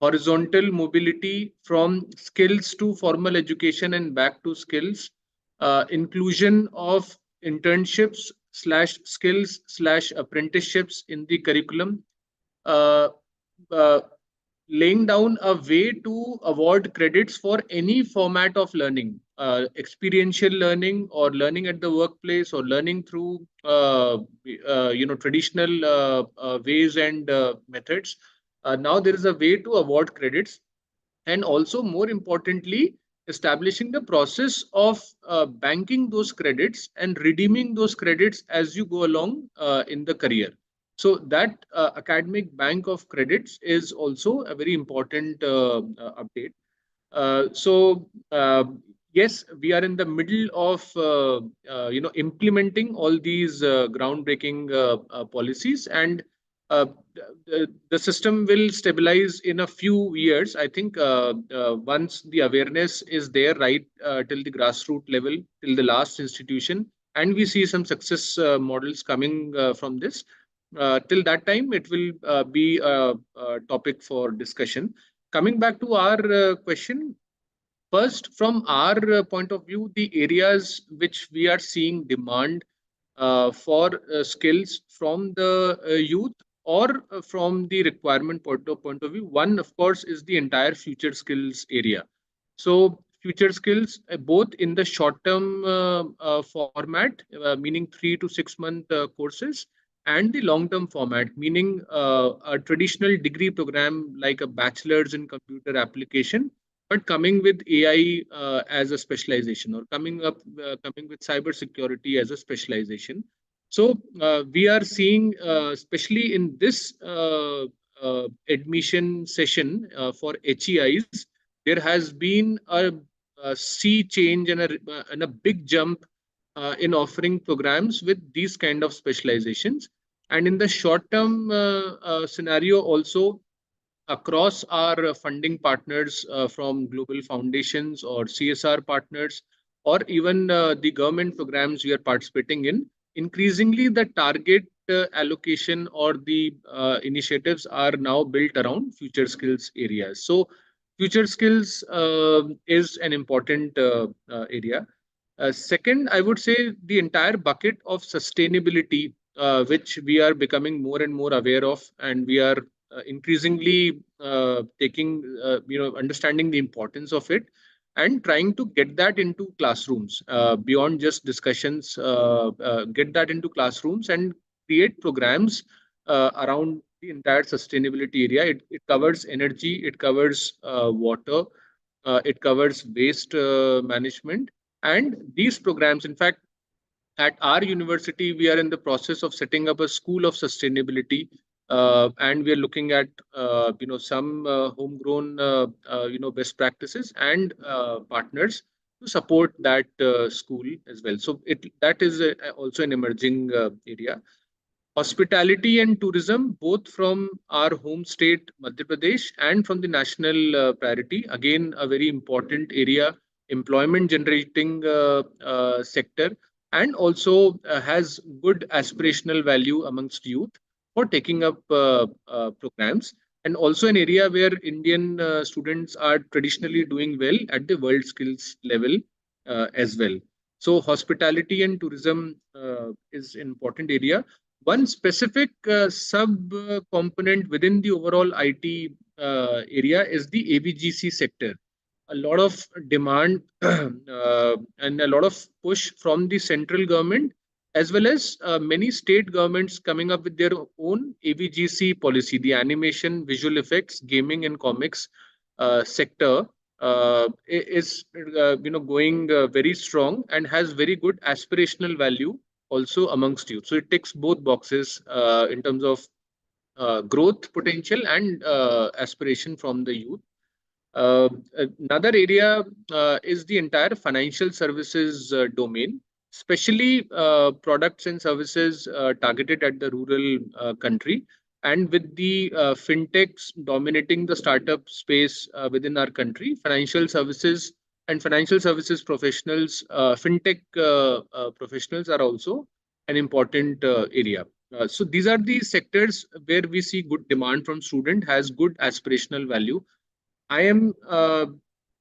Speaker 4: horizontal mobility from skills to formal education and back to skills, inclusion of internships slash skills slash apprenticeships in the curriculum, uh, uh, laying down a way to award credits for any format of learning, experiential learning or learning at the workplace or learning through traditional ways and methods. Now there is a way to award credits, and also more importantly, establishing the process of banking those credits and redeeming those credits as you go along in the career. So that academic bank of credits is also a very important update. Yes, we are in the middle of implementing all these groundbreaking policies, and the system will stabilize in a few years. I think once the awareness is there, right, till the grassroots level, till the last institution, and we see some success models coming from this. Till that time, it will be a topic for discussion. Coming back to our question, first, from our point of view, the areas which we are seeing demand for skills from the youth or from the requirement point of view, one, of course, is the entire future skills area. So future skills, both in the short term format, meaning 3 to 6 month courses, and the long term format, meaning a traditional degree program like a bachelor's in computer application, but coming with AI as a specialization, or coming with cyber security as a specialization. So we are seeing, especially in this admission session for HEIs, there has been a sea change and a big jump in offering programs with these kind of specializations. And in the short term scenario also, across our funding partners from global foundations or CSR partners, or even the government programs we are participating in, increasingly the target allocation or the initiatives are now built around future skills areas. So future skills is an important area. Second, I would say the entire bucket of sustainability, which we are becoming more and more aware of, and we are increasingly understanding the importance of it, and trying to get that into classrooms beyond just discussions, get that into classrooms and create programs around the entire sustainability area. It covers energy, it covers water, it covers waste management. And these programs, in fact, at our university, we are in the process of setting up a school of sustainability, and we are looking at some homegrown best practices and partners to support that school as well. So that is also an emerging area. Hospitality and tourism, both from our home state, Madhya Pradesh, and from the national priority, again, a very important area, employment generating sector, and also has good aspirational value amongst youth for taking up programs, and also an area where Indian students are traditionally doing well at the world skills level as well. So hospitality and tourism is an important area. One specific sub component within the overall IT area is the ABGC sector. A lot of demand and a lot of push from the central government, as well as many state governments coming up with their own ABGC policy. The animation, visual effects, gaming, and comics sector is going very strong and has very good aspirational value also amongst youth. So it ticks both boxes in terms of growth potential and aspiration from the youth. Another area is the entire financial services domain, especially products and services targeted at the rural country. And with the fintechs dominating the startup space within our country, financial services and financial services professionals, fintech professionals are also an important area. So these are the sectors where we see good demand from student, has good aspirational value. I am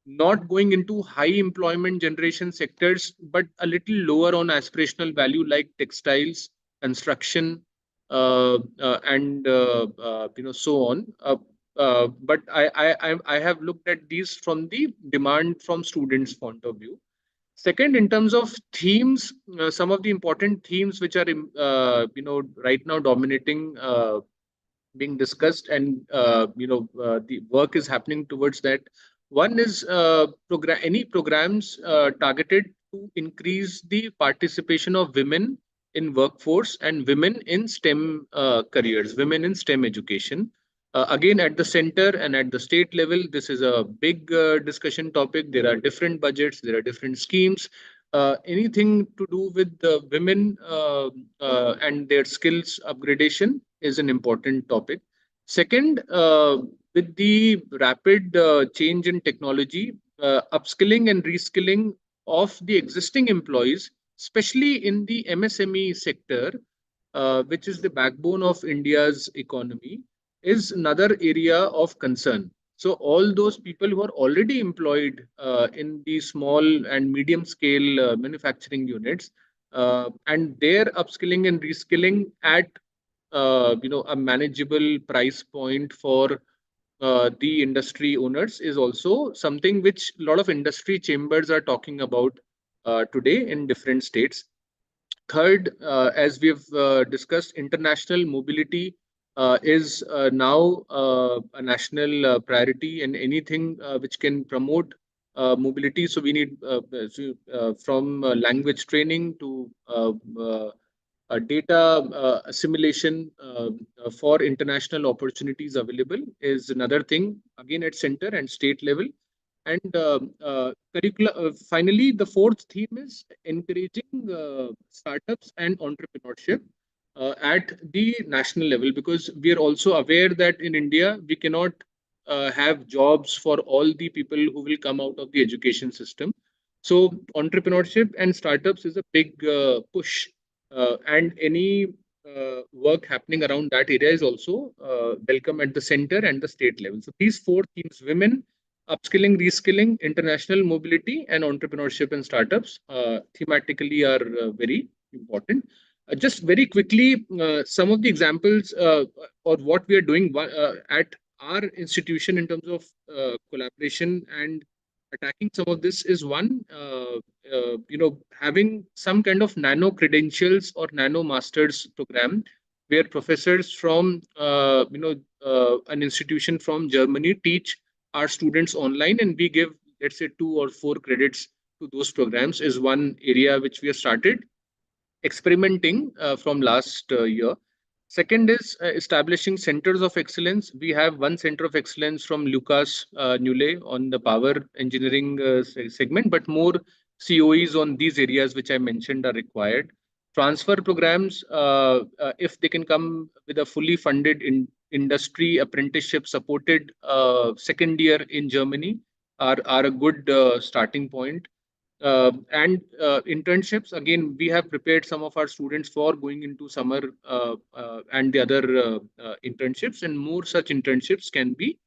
Speaker 4: not going into high employment generation sectors, but a little lower on aspirational value like textiles, construction, and so on. But I have looked at these from the demand from students' point of view. Second, in terms of themes, some of the important themes which are right now dominating, being discussed, and the work is happening towards that. One is any programs targeted to increase the participation of women in workforce and women in STEM careers, women in STEM education. Again, at the center and at the state level, this is a big discussion topic. There are different budgets, there are different schemes. Anything to do with the women and their skills upgradation is an important topic. Second, with the rapid change in technology, upskilling and reskilling of the existing employees, especially in the MSME sector, which is the backbone of India's economy, is another area of concern. So all those people who are already employed in the small and medium scale manufacturing units, and their upskilling and reskilling at a manageable price point for the industry owners is also something which a lot of industry chambers are talking about today in different states. Third, as we've discussed, international mobility is now a national priority, and anything which can promote mobility. So we need from language training to data assimilation for international opportunities available is another thing, again at center and state level. And finally, the fourth theme is encouraging startups and entrepreneurship at the national level, because we are also aware that in India, we cannot have jobs for all the people who will come out of the education system. So entrepreneurship and startups is a big push, and any work happening around that area is also welcome at the center and the state level. So these 4 themes: women, upskilling, reskilling, international mobility, and entrepreneurship and startups thematically are very important. Just very quickly, some of the examples or what we are doing at our institution in terms of collaboration and attacking some of this is one, having some kind of nano credentials or nano masters program where professors from an institution from Germany teach our students online, and we give, let's say, 2 or 4 credits to those programs is one area which we have started experimenting from last year. Second is establishing centers of excellence. We have one center of excellence from Lucas Nule on the power engineering segment, but more COEs on these areas which I mentioned are required. Transfer programs, if they can come with a fully funded industry apprenticeship supported second year in Germany, are a good starting point. And internships, again, we have prepared some of our students for going into summer and the other internships, and more such internships can be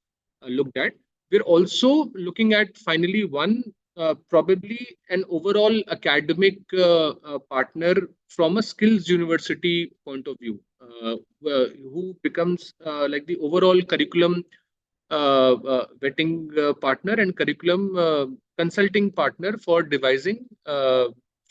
Speaker 4: looked at. We're also looking at finally one probably an overall academic partner from a skills university point of view, who becomes like the overall curriculum vetting partner and curriculum consulting partner for devising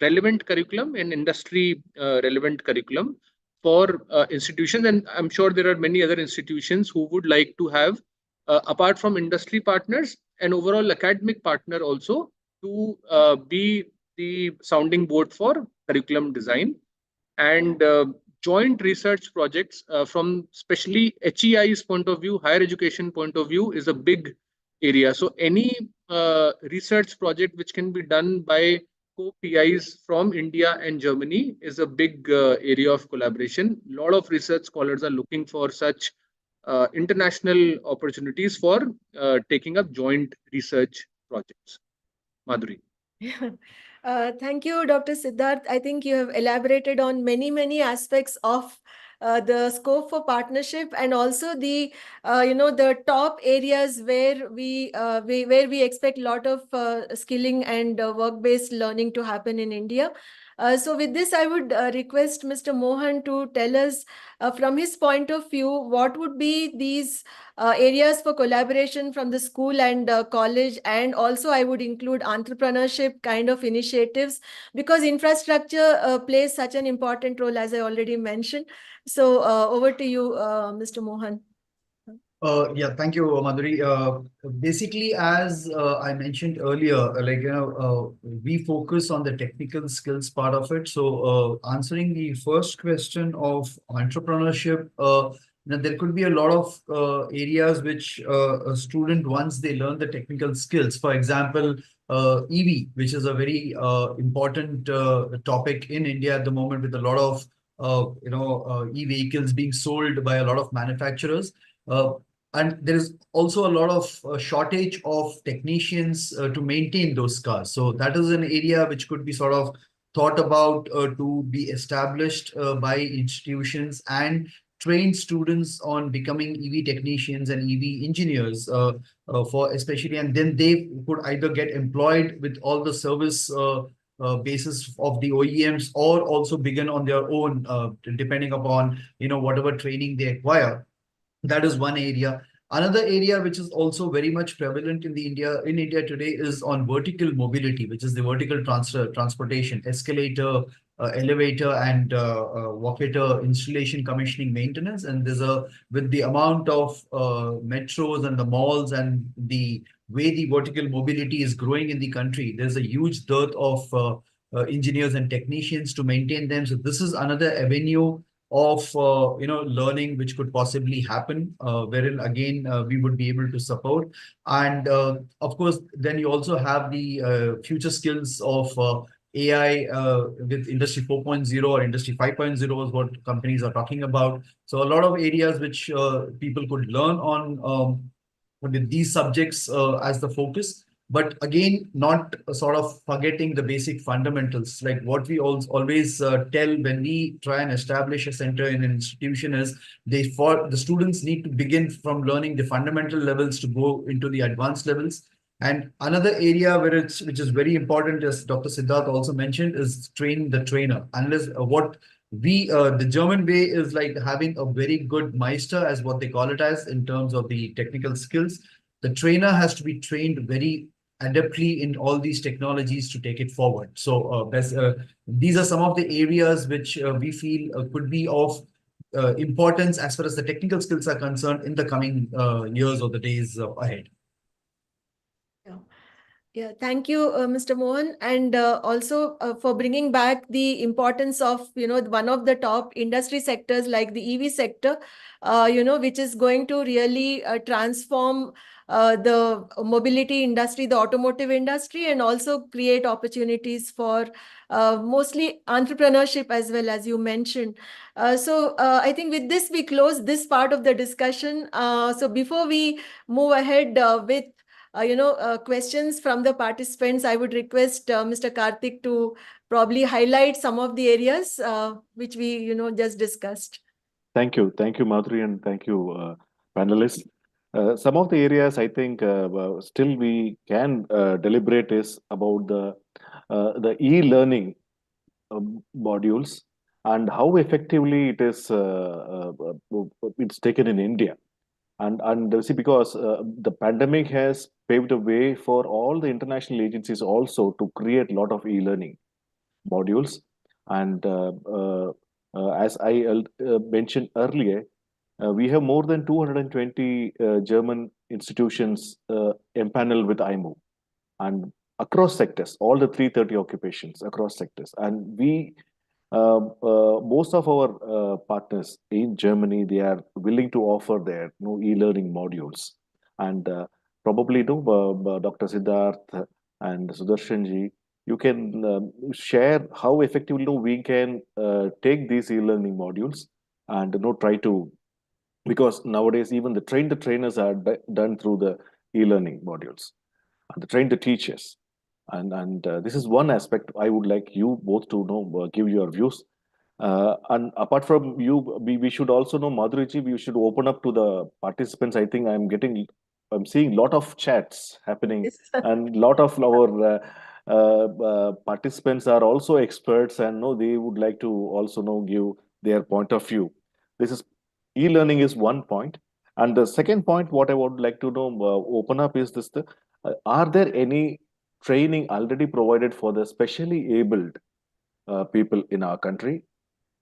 Speaker 4: relevant curriculum and industry relevant curriculum for institutions. And I'm sure there are many other institutions who would like to have, apart from industry partners, an overall academic partner also to be the sounding board for curriculum design. And joint research projects from especially HEI's point of view, higher education point of view, is a big area. So any research project which can be done by co-PIs from India and Germany is a big area of collaboration. A lot of research scholars are looking for such international opportunities for taking up joint research projects. Madhuri.
Speaker 2: Thank you, Dr. Siddharth. I think you have elaborated on many aspects of the scope for partnership, and also the the top areas where we expect a lot of skilling and work-based learning to happen in India. So with this, I would request Mr. Mohan to tell us from his point of view, what would be these areas for collaboration from the school and college, and also I would include entrepreneurship kind of initiatives, because infrastructure plays such an important role, as I already mentioned. So over to you, Mr. Mohan.
Speaker 5: Yeah, thank you, Madhuri. Basically, as I mentioned earlier, we focus on the technical skills part of it. So, answering the first question of entrepreneurship, there could be a lot of areas which a student, once they learn the technical skills, for example, EV, which is a very important topic in India at the moment, with a lot of e-vehicles being sold by a lot of manufacturers. And there is also a lot of shortage of technicians to maintain those cars. So that is an area which could be sort of thought about to be established by institutions and train students on becoming EV technicians and EV engineers for especially, and then they could either get employed with all the service basis of the OEMs, or also begin on their own, depending upon whatever training they acquire. That is one area. Another area which is also very much prevalent in India today is on vertical mobility, which is the vertical transportation, escalator, elevator, and walkator installation, commissioning, maintenance. And with the amount of metros and the malls and the way the vertical mobility is growing in the country, there's a huge dearth of engineers and technicians to maintain them. So this is another avenue of learning which could possibly happen, wherein again we would be able to support. And of course, then you also have the future skills of AI with Industry 4.0 or Industry 5.0 is what companies are talking about. So a lot of areas which people could learn on with these subjects as the focus. but again, not sort of forgetting the basic fundamentals. Like what we always tell when we try and establish a center in an institution is for the students need to begin from learning the fundamental levels to go into the advanced levels. And another area which is very important, as Dr. Siddharth also mentioned, is train the trainer. Unless the German way is like having a very good Meister, as what they call it as, in terms of the technical skills. The trainer has to be trained very adeptly in all these technologies to take it forward. So these are some of the areas which we feel could be of importance as far as the technical skills are concerned in the coming years or the days ahead.
Speaker 2: Yeah, thank you, Mr. Mohan, and also for bringing back the importance of, one of the top industry sectors like the EV sector, which is going to really transform the mobility industry, the automotive industry, and also create opportunities for mostly entrepreneurship as well, as you mentioned. So I think with this, we close this part of the discussion. So before we move ahead with questions from the participants, I would request Mr. Karthik to probably highlight some of the areas which we, just discussed.
Speaker 1: Thank you, Madhuri, and thank you, panelists. Some of the areas I think still we can deliberate is about the e-learning modules and how effectively it's taken in India. And see, because the pandemic has paved the way for all the international agencies also to create a lot of e-learning modules. And as I mentioned earlier, we have more than 220 German institutions empaneled with iMOVE, and across sectors, all the 330 occupations across sectors. And most of our partners in Germany, they are willing to offer their e-learning modules. And probably Dr. Siddharth and Sudarshanji, you can share how effectively we can take these e-learning modules and try to, because nowadays even the trainers are done through the e-learning modules, and the train the teachers. And this is one aspect I would like you both to give your views. And apart from you, we should also know, Madhuriji, we should open up to the participants. I think I'm seeing a lot of chats happening,
Speaker 2: Yes.
Speaker 1: and a lot of our participants are also experts, and they would like to also give their point of view. This is e-learning is one point, and the second point what I would like to open up is this: are there any training already provided for the specially abled people in our country?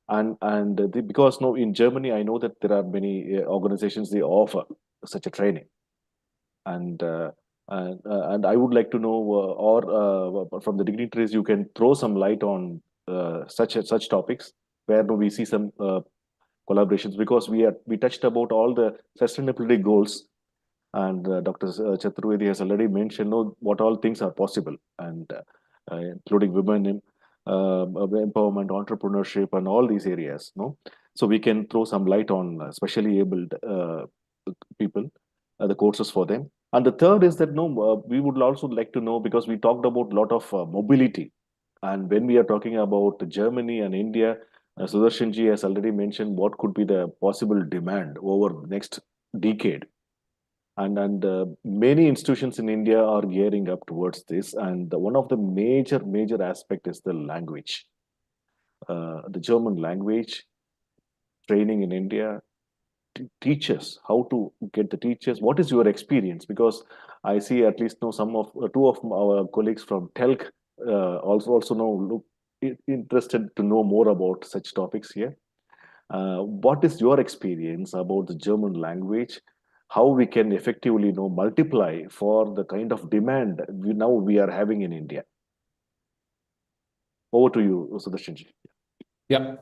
Speaker 1: Because in Germany, I know that there are many organizations they offer such a training, and I would like to know, or from the dignitaries, you can throw some light on such topics where we see some collaborations, because we touched about all the sustainability goals, and Dr. Chaturvedi has already mentioned what all things are possible, and including women in empowerment, entrepreneurship, and all these areas. So we can throw some light on specially abled people, the courses for them. And the third is that we would also like to know, because we talked about a lot of mobility, and when we are talking about Germany and India, Sudarshanji has already mentioned what could be the possible demand over the next decade. And many institutions in India are gearing up towards this. And one of the major aspect is the language. The German language training in India, teachers, how to get the teachers. What is your experience? Because I see at least two of our colleagues from TELC also look interested to know more about such topics here. What is your experience about the German language? How we can effectively multiply for the kind of demand we are having in India? Over to you, Sudarshanji.
Speaker 3: Yeah,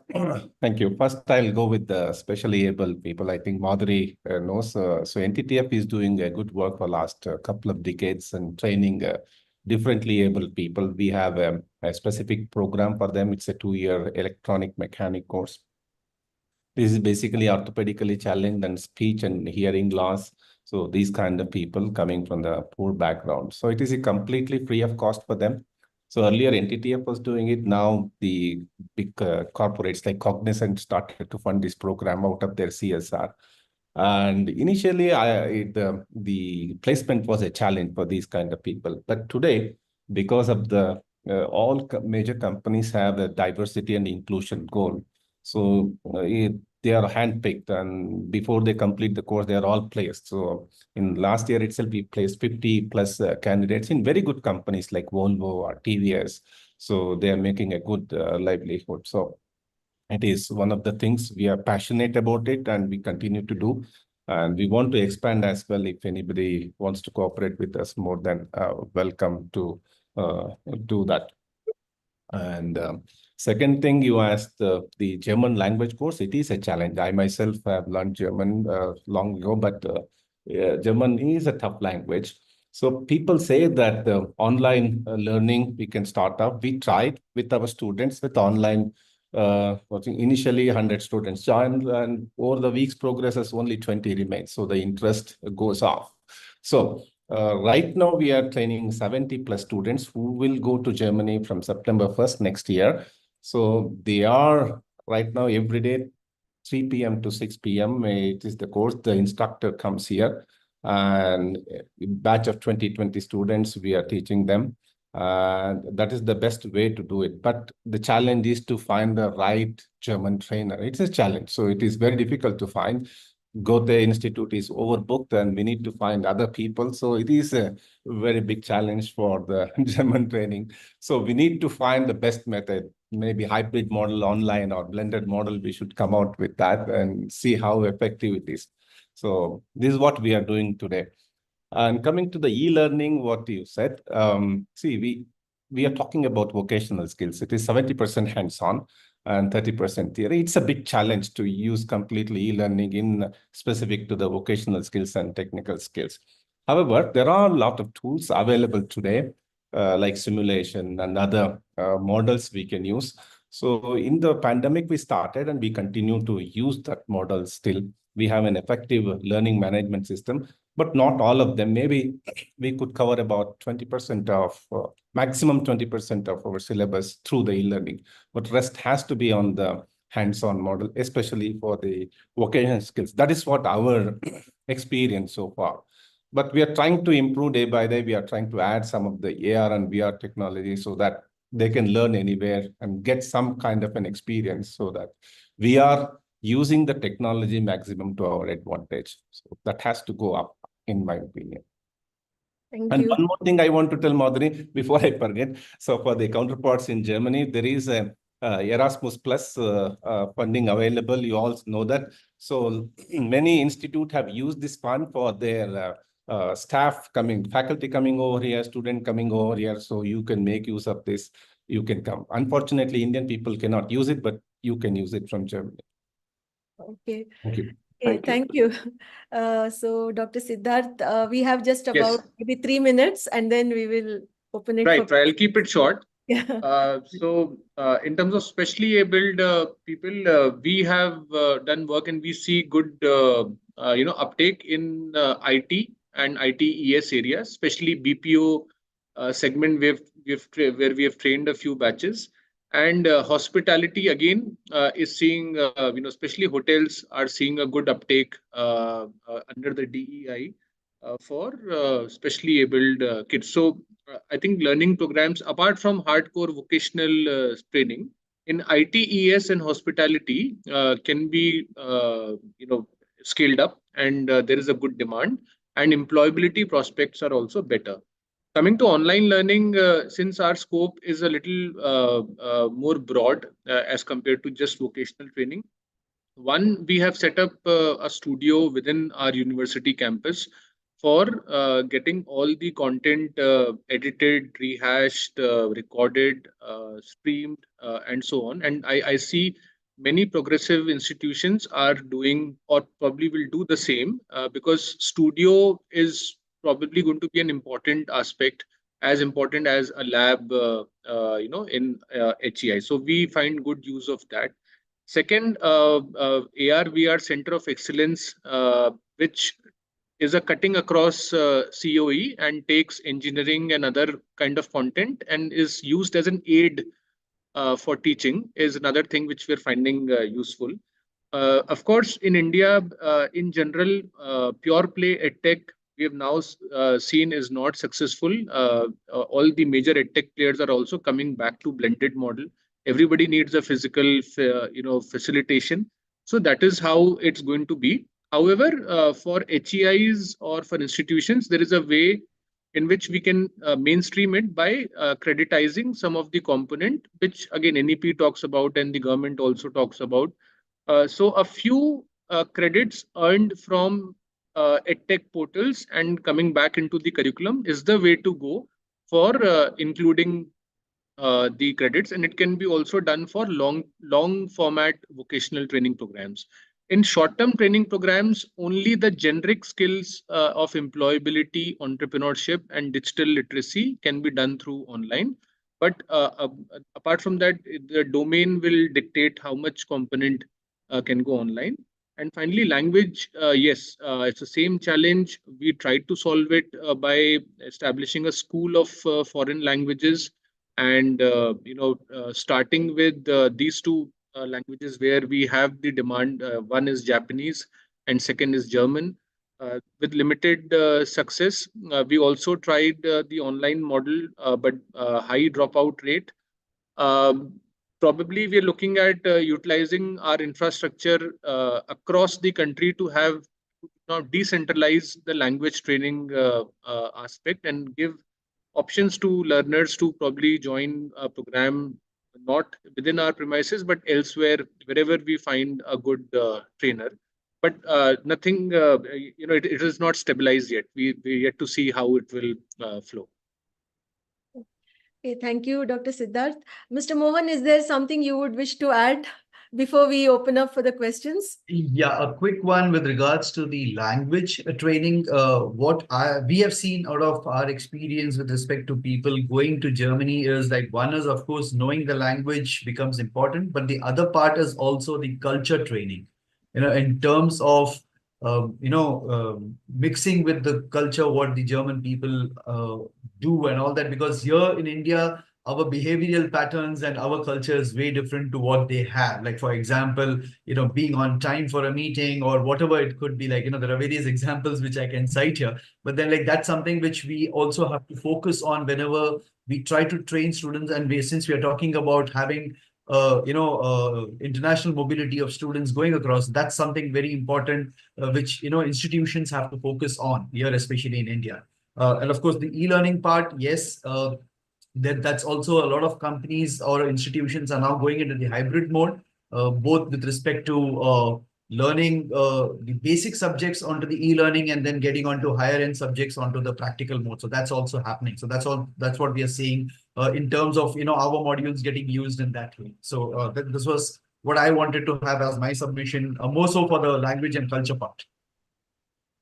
Speaker 3: thank you. First, I'll go with the specially able people. I think Madhuri knows. So NTTF is doing a good work for last couple of decades and training differently able people. We have a specific program for them. It's a 2-year electronic mechanic course. This is basically orthopedically challenged and speech and hearing loss. So these kind of people coming from the poor background. So it is a completely free of cost for them. So earlier NTTF was doing it. Now the big corporates like Cognizant started to fund this program out of their CSR. And initially, the placement was a challenge for these kind of people. But today, because of the major companies have a diversity and inclusion goal, so they are handpicked, and before they complete the course, they are all placed. So in last year itself, we placed 50 plus candidates in very good companies like Volvo or TVS. So they are making a good livelihood. So it is one of the things we are passionate about it, and we continue to do. And we want to expand as well. If anybody wants to cooperate with us, more than welcome to do that. And second thing you asked, the German language course, it is a challenge. I myself have learned German long ago, but German is a tough language. So people say that online learning, we can start up. We tried with our students with online. Initially 100 students joined, and over the weeks progresses only 20 remains. So the interest goes off. So right now, we are training 70 plus students who will go to Germany from September 1st next year. So they are right now every day, 3 p.m. to 6 p.m. It is the course. The instructor comes here, and a batch of 20 students, we are teaching them. That is the best way to do it. But the challenge is to find the right German trainer. It's a challenge. So it is very difficult to find. Goethe Institute is overbooked, and we need to find other people. So it is a very big challenge for the German training. So we need to find the best method, maybe hybrid model, online or blended model. We should come out with that and see how effective it is. So this is what we are doing today. And coming to the e-learning, what you said, see, we are talking about vocational skills. It is 70% hands-on and 30% theory. It's a big challenge to use completely e-learning in specific to the vocational skills and technical skills. However, there are a lot of tools available today, like simulation and other models we can use. So in the pandemic, we started and we continue to use that model still. We have an effective learning management system, but not all of them. Maybe we could cover about 20% of, maximum 20% of our syllabus through the e-learning, but rest has to be on the hands-on model, especially for the vocational skills. That is what our experience so far. But we are trying to improve day by day. We are trying to add some of the AR and VR technology so that they can learn anywhere and get some kind of an experience, so that we are using the technology maximum to our advantage. So that has to go up, in my opinion.
Speaker 2: Thank
Speaker 3: And
Speaker 2: you.
Speaker 3: one more thing I want to tell Madhuri before I forget. So for the counterparts in Germany, there is a Erasmus Plus funding available. You all know that. So many institutes have used this fund for their staff coming, faculty coming over here, student coming over here. So you can make use of this. You can come. Unfortunately, Indian people cannot use it, but you can use it from Germany.
Speaker 2: Okay.
Speaker 3: Thank you.
Speaker 2: Okay, thank you. So, Dr. Siddharth, we have just
Speaker 4: Yes.
Speaker 2: about maybe 3 minutes, and then we will open it
Speaker 4: Right,
Speaker 2: for.
Speaker 4: I'll keep it short.
Speaker 2: Yeah.
Speaker 4: So in terms of specially abled people, we have done work and we see good, uptake in IT and ITES areas, especially BPO segment. Where we have trained a few batches, and hospitality again is seeing, especially hotels are seeing a good uptake under the DEI for specially abled kids. So I think learning programs, apart from hardcore vocational training, in ITES and hospitality can be, scaled up, and there is a good demand, and employability prospects are also better. Coming to online learning, since our scope is a little more broad as compared to just vocational training, one, we have set up a studio within our university campus for getting all the content edited, rehashed, recorded, streamed, and so on. And I see many progressive institutions are doing, or probably will do the same, because studio is probably going to be an important aspect, as important as a lab, in HEI. So we find good use of that. Second, AR/VR Center of Excellence, which is a cutting across COE and takes engineering and other kind of content and is used as an aid for teaching, is another thing which we're finding useful. Of course, in India, in general, pure play edtech we have now seen is not successful. All the major edtech players are also coming back to blended model. Everybody needs a physical, facilitation. So that is how it's going to be. However, for HEIs or for institutions, there is a way in which we can mainstream it by creditizing some of the component, which again NEP talks about and the government also talks about. So a few credits earned from edtech portals and coming back into the curriculum is the way to go for including the credits, and it can be also done for long format vocational training programs. In short term training programs, only the generic skills of employability, entrepreneurship, and digital literacy can be done through online. But apart from that, the domain will dictate how much component can go online. And finally, language, yes, it's the same challenge. We tried to solve it by establishing a school of foreign languages, and starting with these two languages where we have the demand. One is Japanese and second is German. With limited success, we also tried the online model, but high dropout rate. um, Probably we are looking at utilizing our infrastructure across the country to have now decentralize the language training aspect and give options to learners to probably join a program not within our premises but elsewhere, wherever we find a good trainer. But nothing, it is not stabilized yet. We yet to see how it will flow.
Speaker 2: Okay, thank you, Dr. Siddharth. Mr. Mohan, is there something you would wish to add before we open up for the questions?
Speaker 5: Yeah, a quick one with regards to the language training. We have seen out of our experience with respect to people going to Germany is like, one is, of course, knowing the language becomes important, but the other part is also the culture training, in terms of mixing with the culture, what the German people do and all that. Because here in India, our behavioral patterns and our culture is way different to what they have. Like, for example, being on time for a meeting or whatever it could be. Like, there are various examples which I can cite here. But then, like, that's something which we also have to focus on whenever we try to train students. And since we are talking about having international mobility of students going across, that's something very important, which institutions have to focus on here, especially in India. And of course, the e-learning part, yes, that's also a lot of companies or institutions are now going into the hybrid mode, both with respect to learning the basic subjects onto the e-learning and then getting onto higher end subjects onto the practical mode. So that's also happening. So that's what we are seeing in terms of our modules getting used in that way. So this was what I wanted to have as my submission, more so for the language and culture part.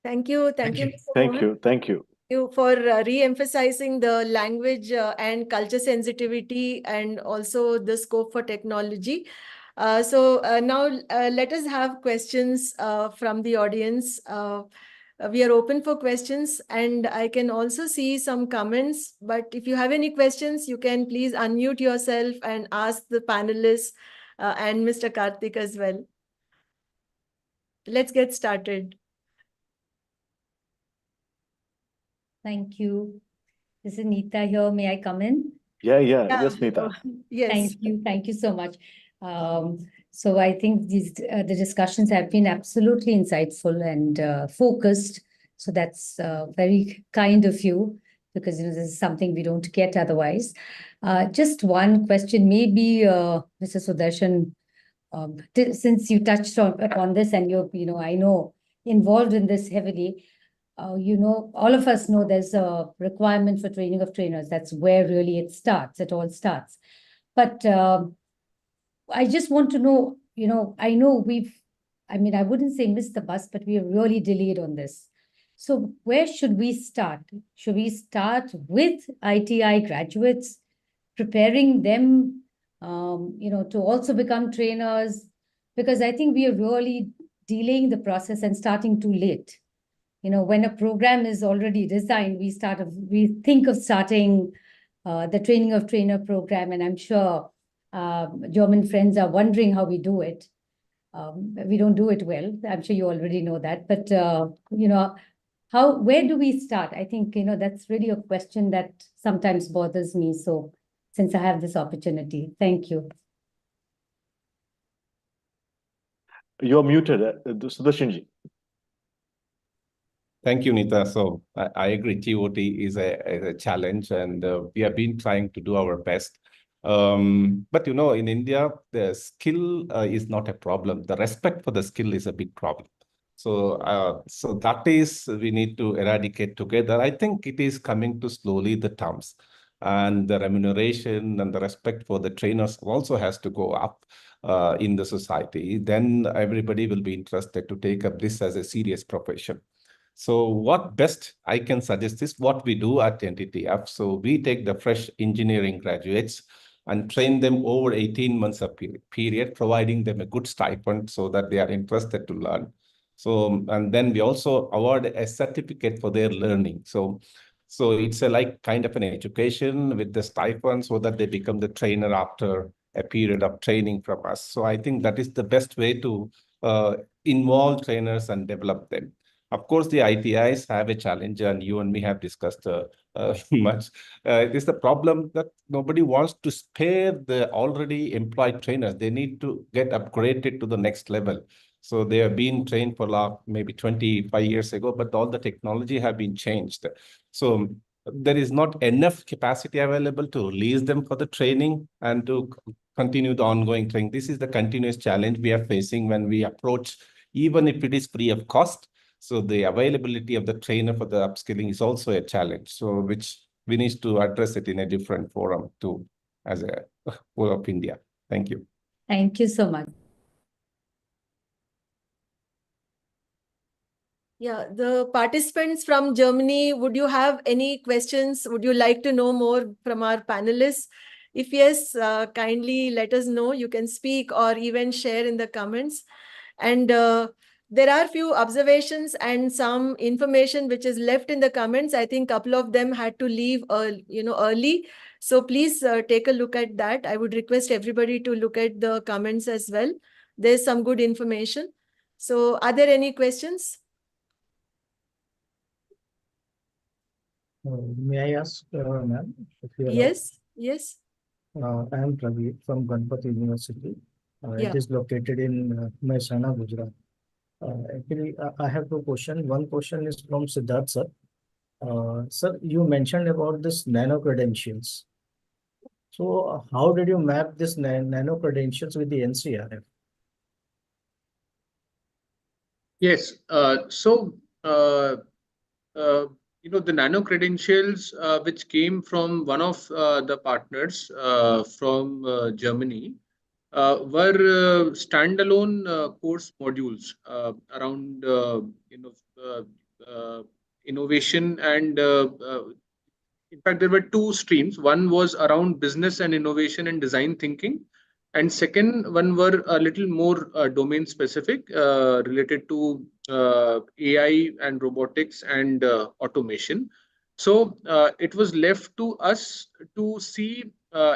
Speaker 2: Thank you.
Speaker 5: Thank you.
Speaker 2: Mr.
Speaker 1: Thank
Speaker 2: Mohan.
Speaker 1: you. Thank you.
Speaker 2: You for re-emphasizing the language and culture sensitivity and also the scope for technology. So now let us have questions from the audience. We are open for questions, and I can also see some comments, but if you have any questions, you can please unmute yourself and ask the panelists and Mr. Karthik as well. Let's get started.
Speaker 6: Thank you. This is Neeta here. May I come in?
Speaker 1: Yeah. Yes, Neeta.
Speaker 2: Yes.
Speaker 6: Thank you so much. So I think the discussions have been absolutely insightful and focused. So that's very kind of you, because this is something we don't get otherwise. Just one question, maybe Mr. Sudarshan, since you touched upon this and you're, I know, involved in this heavily. All of us know there's a requirement for training of trainers. That's where really it all starts. But I just want to know, I know I wouldn't say missed the bus, but we are really delayed on this. So where should we start? Should we start with ITI graduates, preparing them, to also become trainers? because I think we are really delaying the process and starting too late. When a program is already designed, we think of starting the training of trainer program, and I'm sure German friends are wondering how we do it. We don't do it well. I'm sure you already know that. But where do we start? I think that's really a question that sometimes bothers me. So since I have this opportunity, thank you.
Speaker 1: You're muted, Sudarshanji.
Speaker 3: Thank you, Nita. So I agree, TOT is a challenge, and we have been trying to do our best. But in India, the skill is not a problem. The respect for the skill is a big problem. So that is, we need to eradicate together. I think it is coming to slowly, the terms, and the remuneration and the respect for the trainers also has to go up in the society. Then everybody will be interested to take up this as a serious profession. So what best I can suggest is what we do at NTTF. So we take the fresh engineering graduates and train them over 18 months of period, providing them a good stipend so that they are interested to learn. So, and then we also award a certificate for their learning. So it's a kind of an education with the stipend so that they become the trainer after a period of training from us. So I think that is the best way to involve trainers and develop them. Of course, the ITIs have a challenge, and you and me have discussed much. It is the problem that nobody wants to spare the already employed trainers. They need to get upgraded to the next level. So they have been trained for maybe 25 years ago, but all the technology have been changed. So there is not enough capacity available to release them for the training and to continue the ongoing training. This is the continuous challenge we are facing when we approach, even if it is free of cost. So the availability of the trainer for the upskilling is also a challenge. So which we need to address it in a different forum too, as a whole of India. Thank you.
Speaker 6: Thank you so much.
Speaker 2: Yeah, the participants from Germany, would you have any questions? Would you like to know more from our panelists? If yes, kindly let us know. You can speak or even share in the comments. And there are few observations and some information which is left in the comments. I think a couple of them had to leave early. So please take a look at that. I would request everybody to look at the comments as well. There's some good information. So are there any questions?
Speaker 7: May I ask, ma'am?
Speaker 2: Yes, yes.
Speaker 7: I am Praveer from Ganpati University.
Speaker 2: Yeah.
Speaker 7: It is located in Mehsana, Gujarat. Actually, I have two questions. One question is from Siddharth sir. Sir, you mentioned about this nano credentials. So, how did you map this nano credentials with the NCRF?
Speaker 4: Yes. The nano credentials, which came from one of the partners from Germany, were standalone course modules around innovation and in fact, there were two streams. One was around business and innovation and design thinking, and second one were a little more domain specific, related to AI and robotics and automation. So it was left to us to see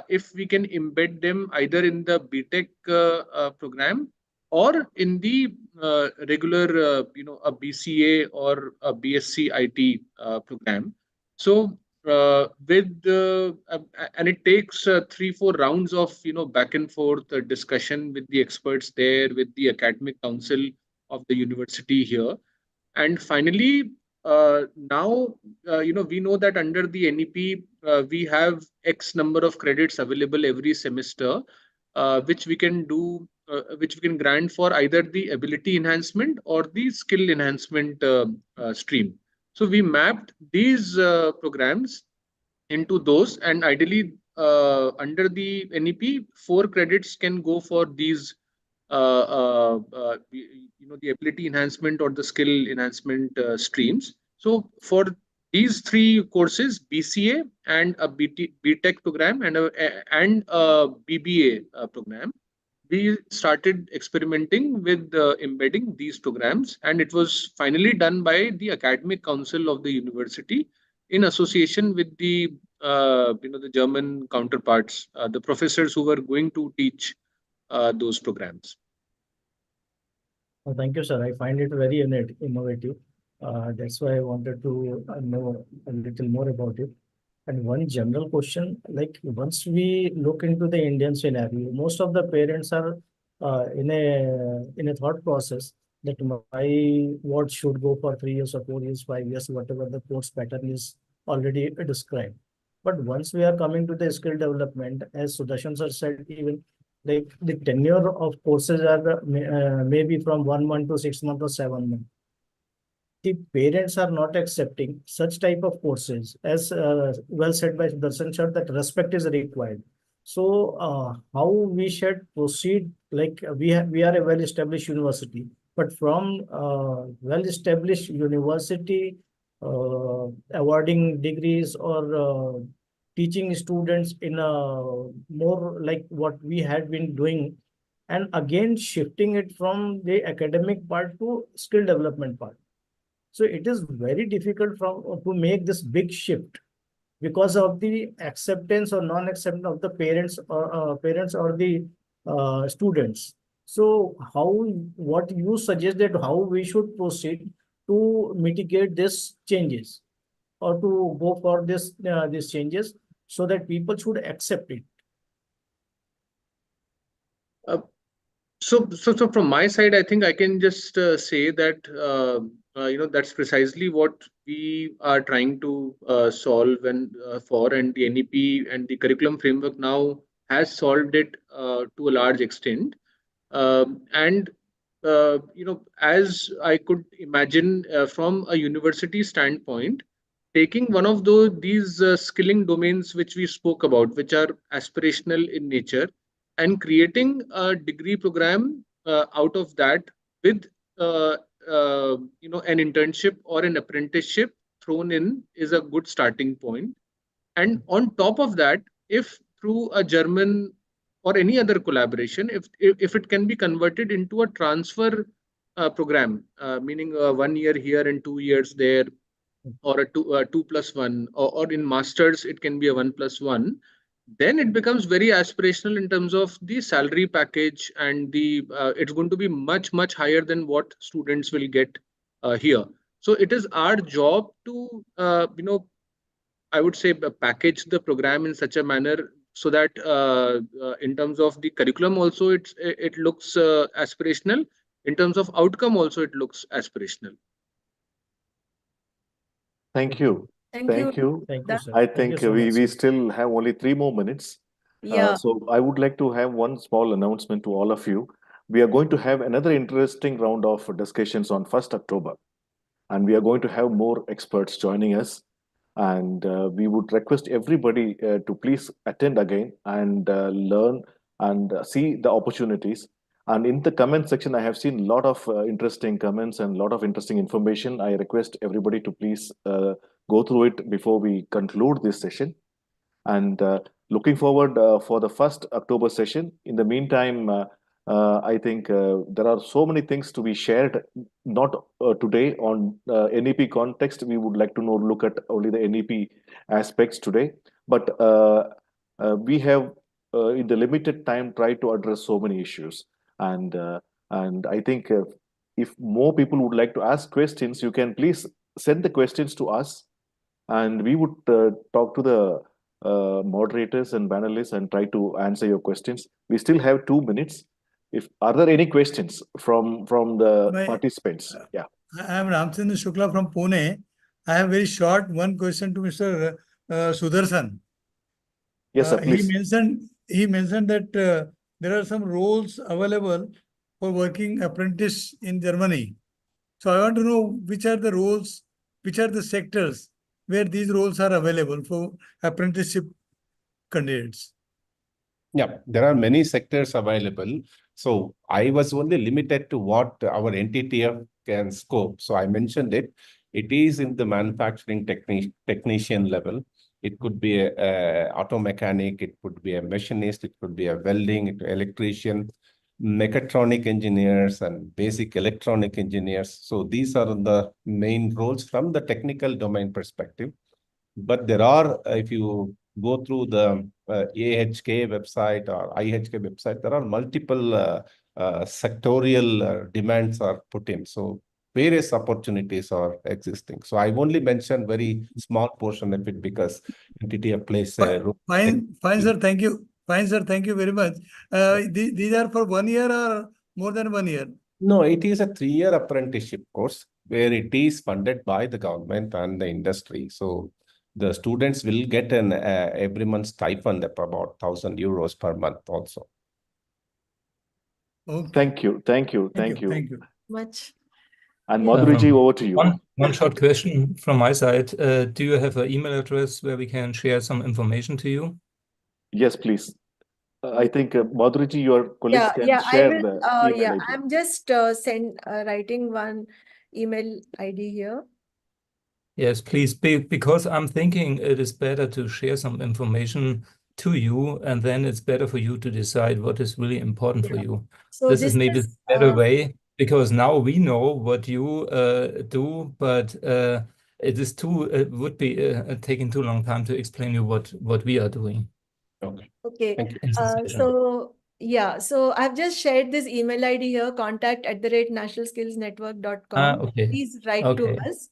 Speaker 4: if we can embed them either in the BTech program or in the regular, a BCA or a BSc IT program. So and it takes 3-4 rounds of back and forth discussion with the experts there, with the academic council of the university here, and finally now we know that under the NEP we have X number of credits available every semester, which we can do, which we can grant for either the ability enhancement or the skill enhancement stream. So we mapped these programs into those, and ideally under the NEP, 4 credits can go for these, the ability enhancement or the skill enhancement streams. So for these 3 courses, BCA and a BTech program and a BBA program, we started experimenting with embedding these programs, and it was finally done by the academic council of the university in association with the the German counterparts, the professors who were going to teach those programs.
Speaker 7: Thank you, sir. I find it very innovative. That's why I wanted to know a little more about it. And one general question, like once we look into the Indian scenario, most of the parents are in a thought process that my what should go for 3 years or 4 years, 5 years, whatever the course pattern is already described. But once we are coming to the skill development, as Sudarshan sir said, even like the tenure of courses are maybe from 1 month to 6 months or 7 months. The parents are not accepting such type of courses, as well said by Darshan sir, that respect is required. So how we should proceed? Like we are a well-established university, but from well-established university awarding degrees or teaching students in a more like what we had been doing, and again shifting it from the academic part to skill development part. So it is very difficult to make this big shift because of the acceptance or non-acceptance of the parents or the students. So what you suggest that how we should proceed to mitigate these changes or to go for these changes so that people should accept it?
Speaker 4: So from my side, I think I can just say that that's precisely what we are trying to solve and and the NEP and the curriculum framework now has solved it to a large extent. And as I could imagine from a university standpoint, taking one of these skilling domains which we spoke about, which are aspirational in nature, and creating a degree program out of that with an internship or an apprenticeship thrown in is a good starting point. And on top of that, if through a German or any other collaboration, if it can be converted into a transfer program, meaning 1 year here and 2 years there, or a 2+1, or in masters it can be a 1+1, then it becomes very aspirational in terms of the salary package, and the it's going to be much higher than what students will get here. So it is our job to I would say package the program in such a manner so that in terms of the curriculum also it looks aspirational, in terms of outcome also it looks aspirational.
Speaker 1: Thank you.
Speaker 2: Thank you.
Speaker 1: Thank you.
Speaker 7: Thank you, sir.
Speaker 1: I
Speaker 7: Thank you
Speaker 1: think
Speaker 7: so
Speaker 1: we
Speaker 7: much, sir.
Speaker 1: still have only 3 more minutes.
Speaker 2: Yeah.
Speaker 1: So I would like to have one small announcement to all of you. We are going to have another interesting round of discussions on 1st October, and we are going to have more experts joining us. And we would request everybody to please attend again and learn and see the opportunities. And in the comment section, I have seen a lot of interesting comments and a lot of interesting information. I request everybody to please go through it before we conclude this session. And looking forward for the 1st October session. In the meantime, I think there are so many things to be shared, not today on NEP context. We would like to look at only the NEP aspects today, but we have in the limited time tried to address so many issues. And I think if more people would like to ask questions, you can please send the questions to us, and we would talk to the moderators and panelists and try to answer your questions. We still have 2 minutes. Are there any questions from the participants? Yeah.
Speaker 8: I am Ramchandra Shukla from Pune. I have very short one question to Mr. Sudarshan.
Speaker 1: Yes, sir, please.
Speaker 8: He mentioned that there are some roles available for working apprentice in Germany. So I want to know which are the roles, which are the sectors where these roles are available for apprenticeship candidates.
Speaker 3: Yeah, there are many sectors available. So I was only limited to what our NTTF can scope. So I mentioned it. It is in the manufacturing technician level. It could be a auto mechanic. It could be a machinist. It could be a welding, electrician. mechatronic engineers and basic electronic engineers. So these are the main roles from the technical domain perspective. But there are, if you go through the AHK website or IHK website, there are multiple sectorial demands are put in. So various opportunities are existing. So I've only mentioned very small portion of it because NTT plays a role.
Speaker 8: Fine, sir. Thank you. Fine, sir. Thank you very much. These are for 1 year or more than 1 year?
Speaker 3: No, it is a 3-year apprenticeship course where it is funded by the government and the industry. So the students will get an every month stipend of about 1,000 euros per month also.
Speaker 1: Okay. Thank you.
Speaker 8: Thank you.
Speaker 2: Much.
Speaker 1: And Madhuriji, over to you.
Speaker 9: One short question from my side. Do you have an email address where we can share some information to you?
Speaker 1: Yes, please. I think Madhuriji, your colleagues can share the email ID.
Speaker 2: I'm just writing one email ID here.
Speaker 9: Yes, please, because I'm thinking it is better to share some information to you, and then it's better for you to decide what is really important for you.
Speaker 2: So
Speaker 9: this is maybe a better way, because now we know what you do, but it would be taking too long time to explain you what we are doing.
Speaker 2: Okay.
Speaker 9: Thank you.
Speaker 2: So I've just shared this email ID here, contact@nationalskillsnetwork.com.
Speaker 9: Okay.
Speaker 2: Please write to us.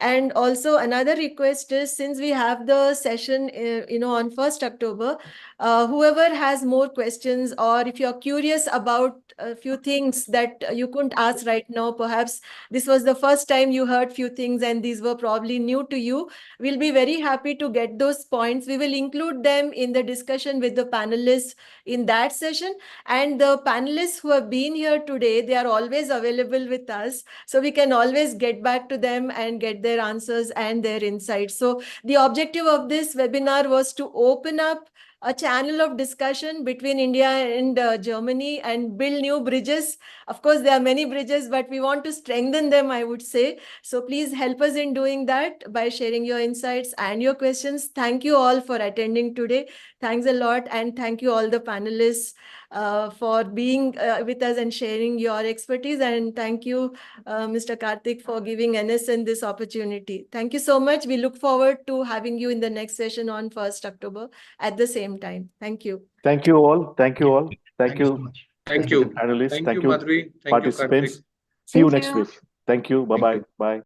Speaker 2: And also another request is, since we have the session, on 1st October, whoever has more questions, or if you're curious about a few things that you couldn't ask right now, perhaps this was the first time you heard few things and these were probably new to you, we'll be very happy to get those points. We will include them in the discussion with the panelists in that session. And the panelists who have been here today, they are always available with us. So we can always get back to them and get their answers and their insights. So the objective of this webinar was to open up a channel of discussion between India and Germany and build new bridges. Of course, there are many bridges, but we want to strengthen them, I would say. So please help us in doing that by sharing your insights and your questions. Thank you all for attending today. Thanks a lot. And thank you all the panelists for being with us and sharing your expertise. And thank you, Mr. Karthik, for giving NSN this opportunity. Thank you so much. We look forward to having you in the next session on 1st October at the same time. Thank you.
Speaker 1: Thank you all. Thank you all. Thank you.
Speaker 4: So much. Thank you.
Speaker 1: Panelists.
Speaker 4: Thank you, Madhuri. Thank you,
Speaker 1: participants.
Speaker 4: Karthik.
Speaker 1: See you next week. Thank you. Bye-bye. Bye.